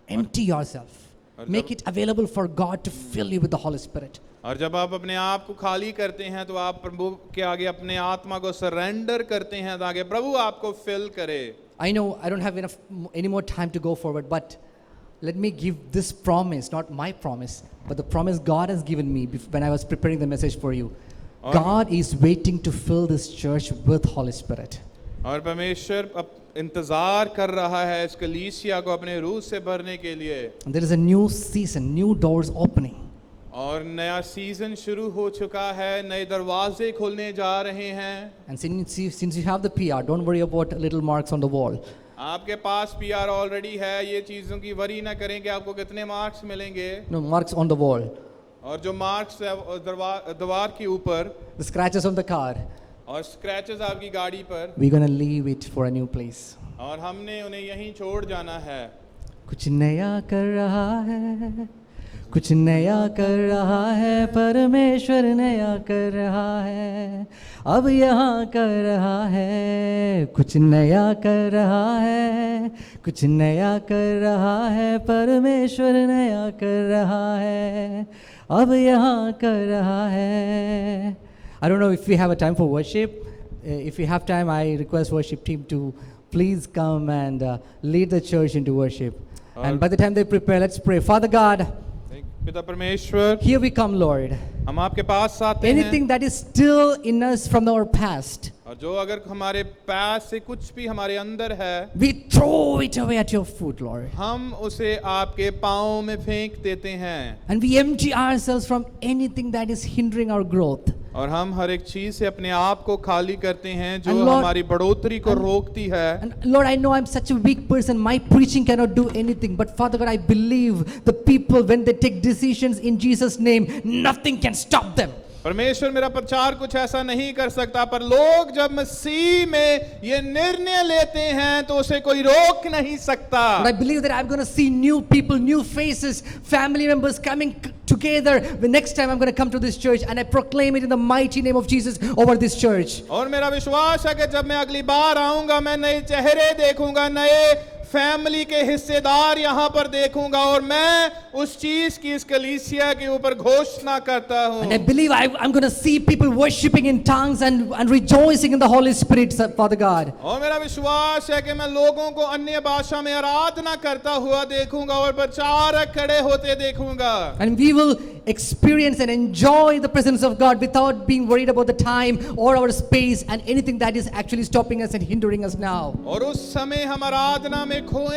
Empty yourself. Make it available for God to fill you with the Holy Spirit. और जब आप अपने आप को खाली करते हैं तो आप प्रभु के आगे अपने आत्मा को सरेंडर करते हैं ताकि प्रभु आपको फिल करे। I know I don't have any more time to go forward, but let me give this promise, not my promise, but the promise God has given me when I was preparing the message for you. God is waiting to fill this church with Holy Spirit. और परमेश्वर अब इंतजार कर रहा है इस कलीसिया को अपने रूह से भरने के लिए। And there is a new season, new doors opening. और नया सीजन शुरू हो चुका है, नए दरवाजे खुलने जा रहे हैं। And since you have the PR, don't worry about little marks on the wall. आपके पास पीआर ऑलरेडी है, ये चीजों की वरी ना करें कि आपको कितने मार्क्स मिलेंगे। No marks on the wall. और जो मार्क्स है दीवार के ऊपर, The scratches on the car. और स्क्रैचेस आपकी गाड़ी पर, We're gonna leave it for a new place. और हमने उन्हें यहीं छोड़ जाना है। कुछ नया कर रहा है, कुछ नया कर रहा है, परमेश्वर नया कर रहा है, अब यहाँ कर रहा है, कुछ नया कर रहा है, कुछ नया कर रहा है, परमेश्वर नया कर रहा है, अब यहाँ कर रहा है. I don't know if we have a time for worship. If you have time, I request worship team to please come and lead the church into worship. And by the time they prepare, let's pray. Father God, पिता परमेश्वर, here we come, Lord. हम आपके पास आते हैं। Anything that is still in us from our past, और जो अगर हमारे पास से कुछ भी हमारे अंदर है, we throw it away at your feet, Lord. हम उसे आपके पाँव में फेंक देते हैं। And we empty ourselves from anything that is hindering our growth. और हम हर एक चीज से अपने आप को खाली करते हैं जो And Lord, हमारी बढ़ोतरी को रोकती है। And Lord, I know I'm such a weak person. My preaching cannot do anything. But Father God, I believe the people, when they take decisions in Jesus' name, nothing can stop them. परमेश्वर, मेरा प्रचार कुछ ऐसा नहीं कर सकता, पर लोग जब मसीह में ये निर्णय लेते हैं तो उसे कोई रोक नहीं सकता। But I believe that I'm going to see new people, new faces, family members coming together. The next time I'm going to come to this church, and I proclaim it in the mighty name of Jesus over this church. और मेरा विश्वास है कि जब मैं अगली बार आऊंगा, मैं नए चेहरे देखूंगा, नए फैमिली के हिस्सेदार यहाँ पर देखूंगा, और मैं उस चीज की इस कलीसिया के ऊपर घोषणा करता हूँ। And I believe I'm going to see people worshiping in tongues and rejoicing in the Holy Spirit, Father God. और मेरा विश्वास है कि मैं लोगों को अन्य भाषा में आराधना करता हुआ देखूंगा और प्रचारक खड़े होते देखूंगा। And we will experience and enjoy the presence of God without being worried about the time or our space and anything that is actually stopping us and hindering us now. और उस समय हम आराधना में खोए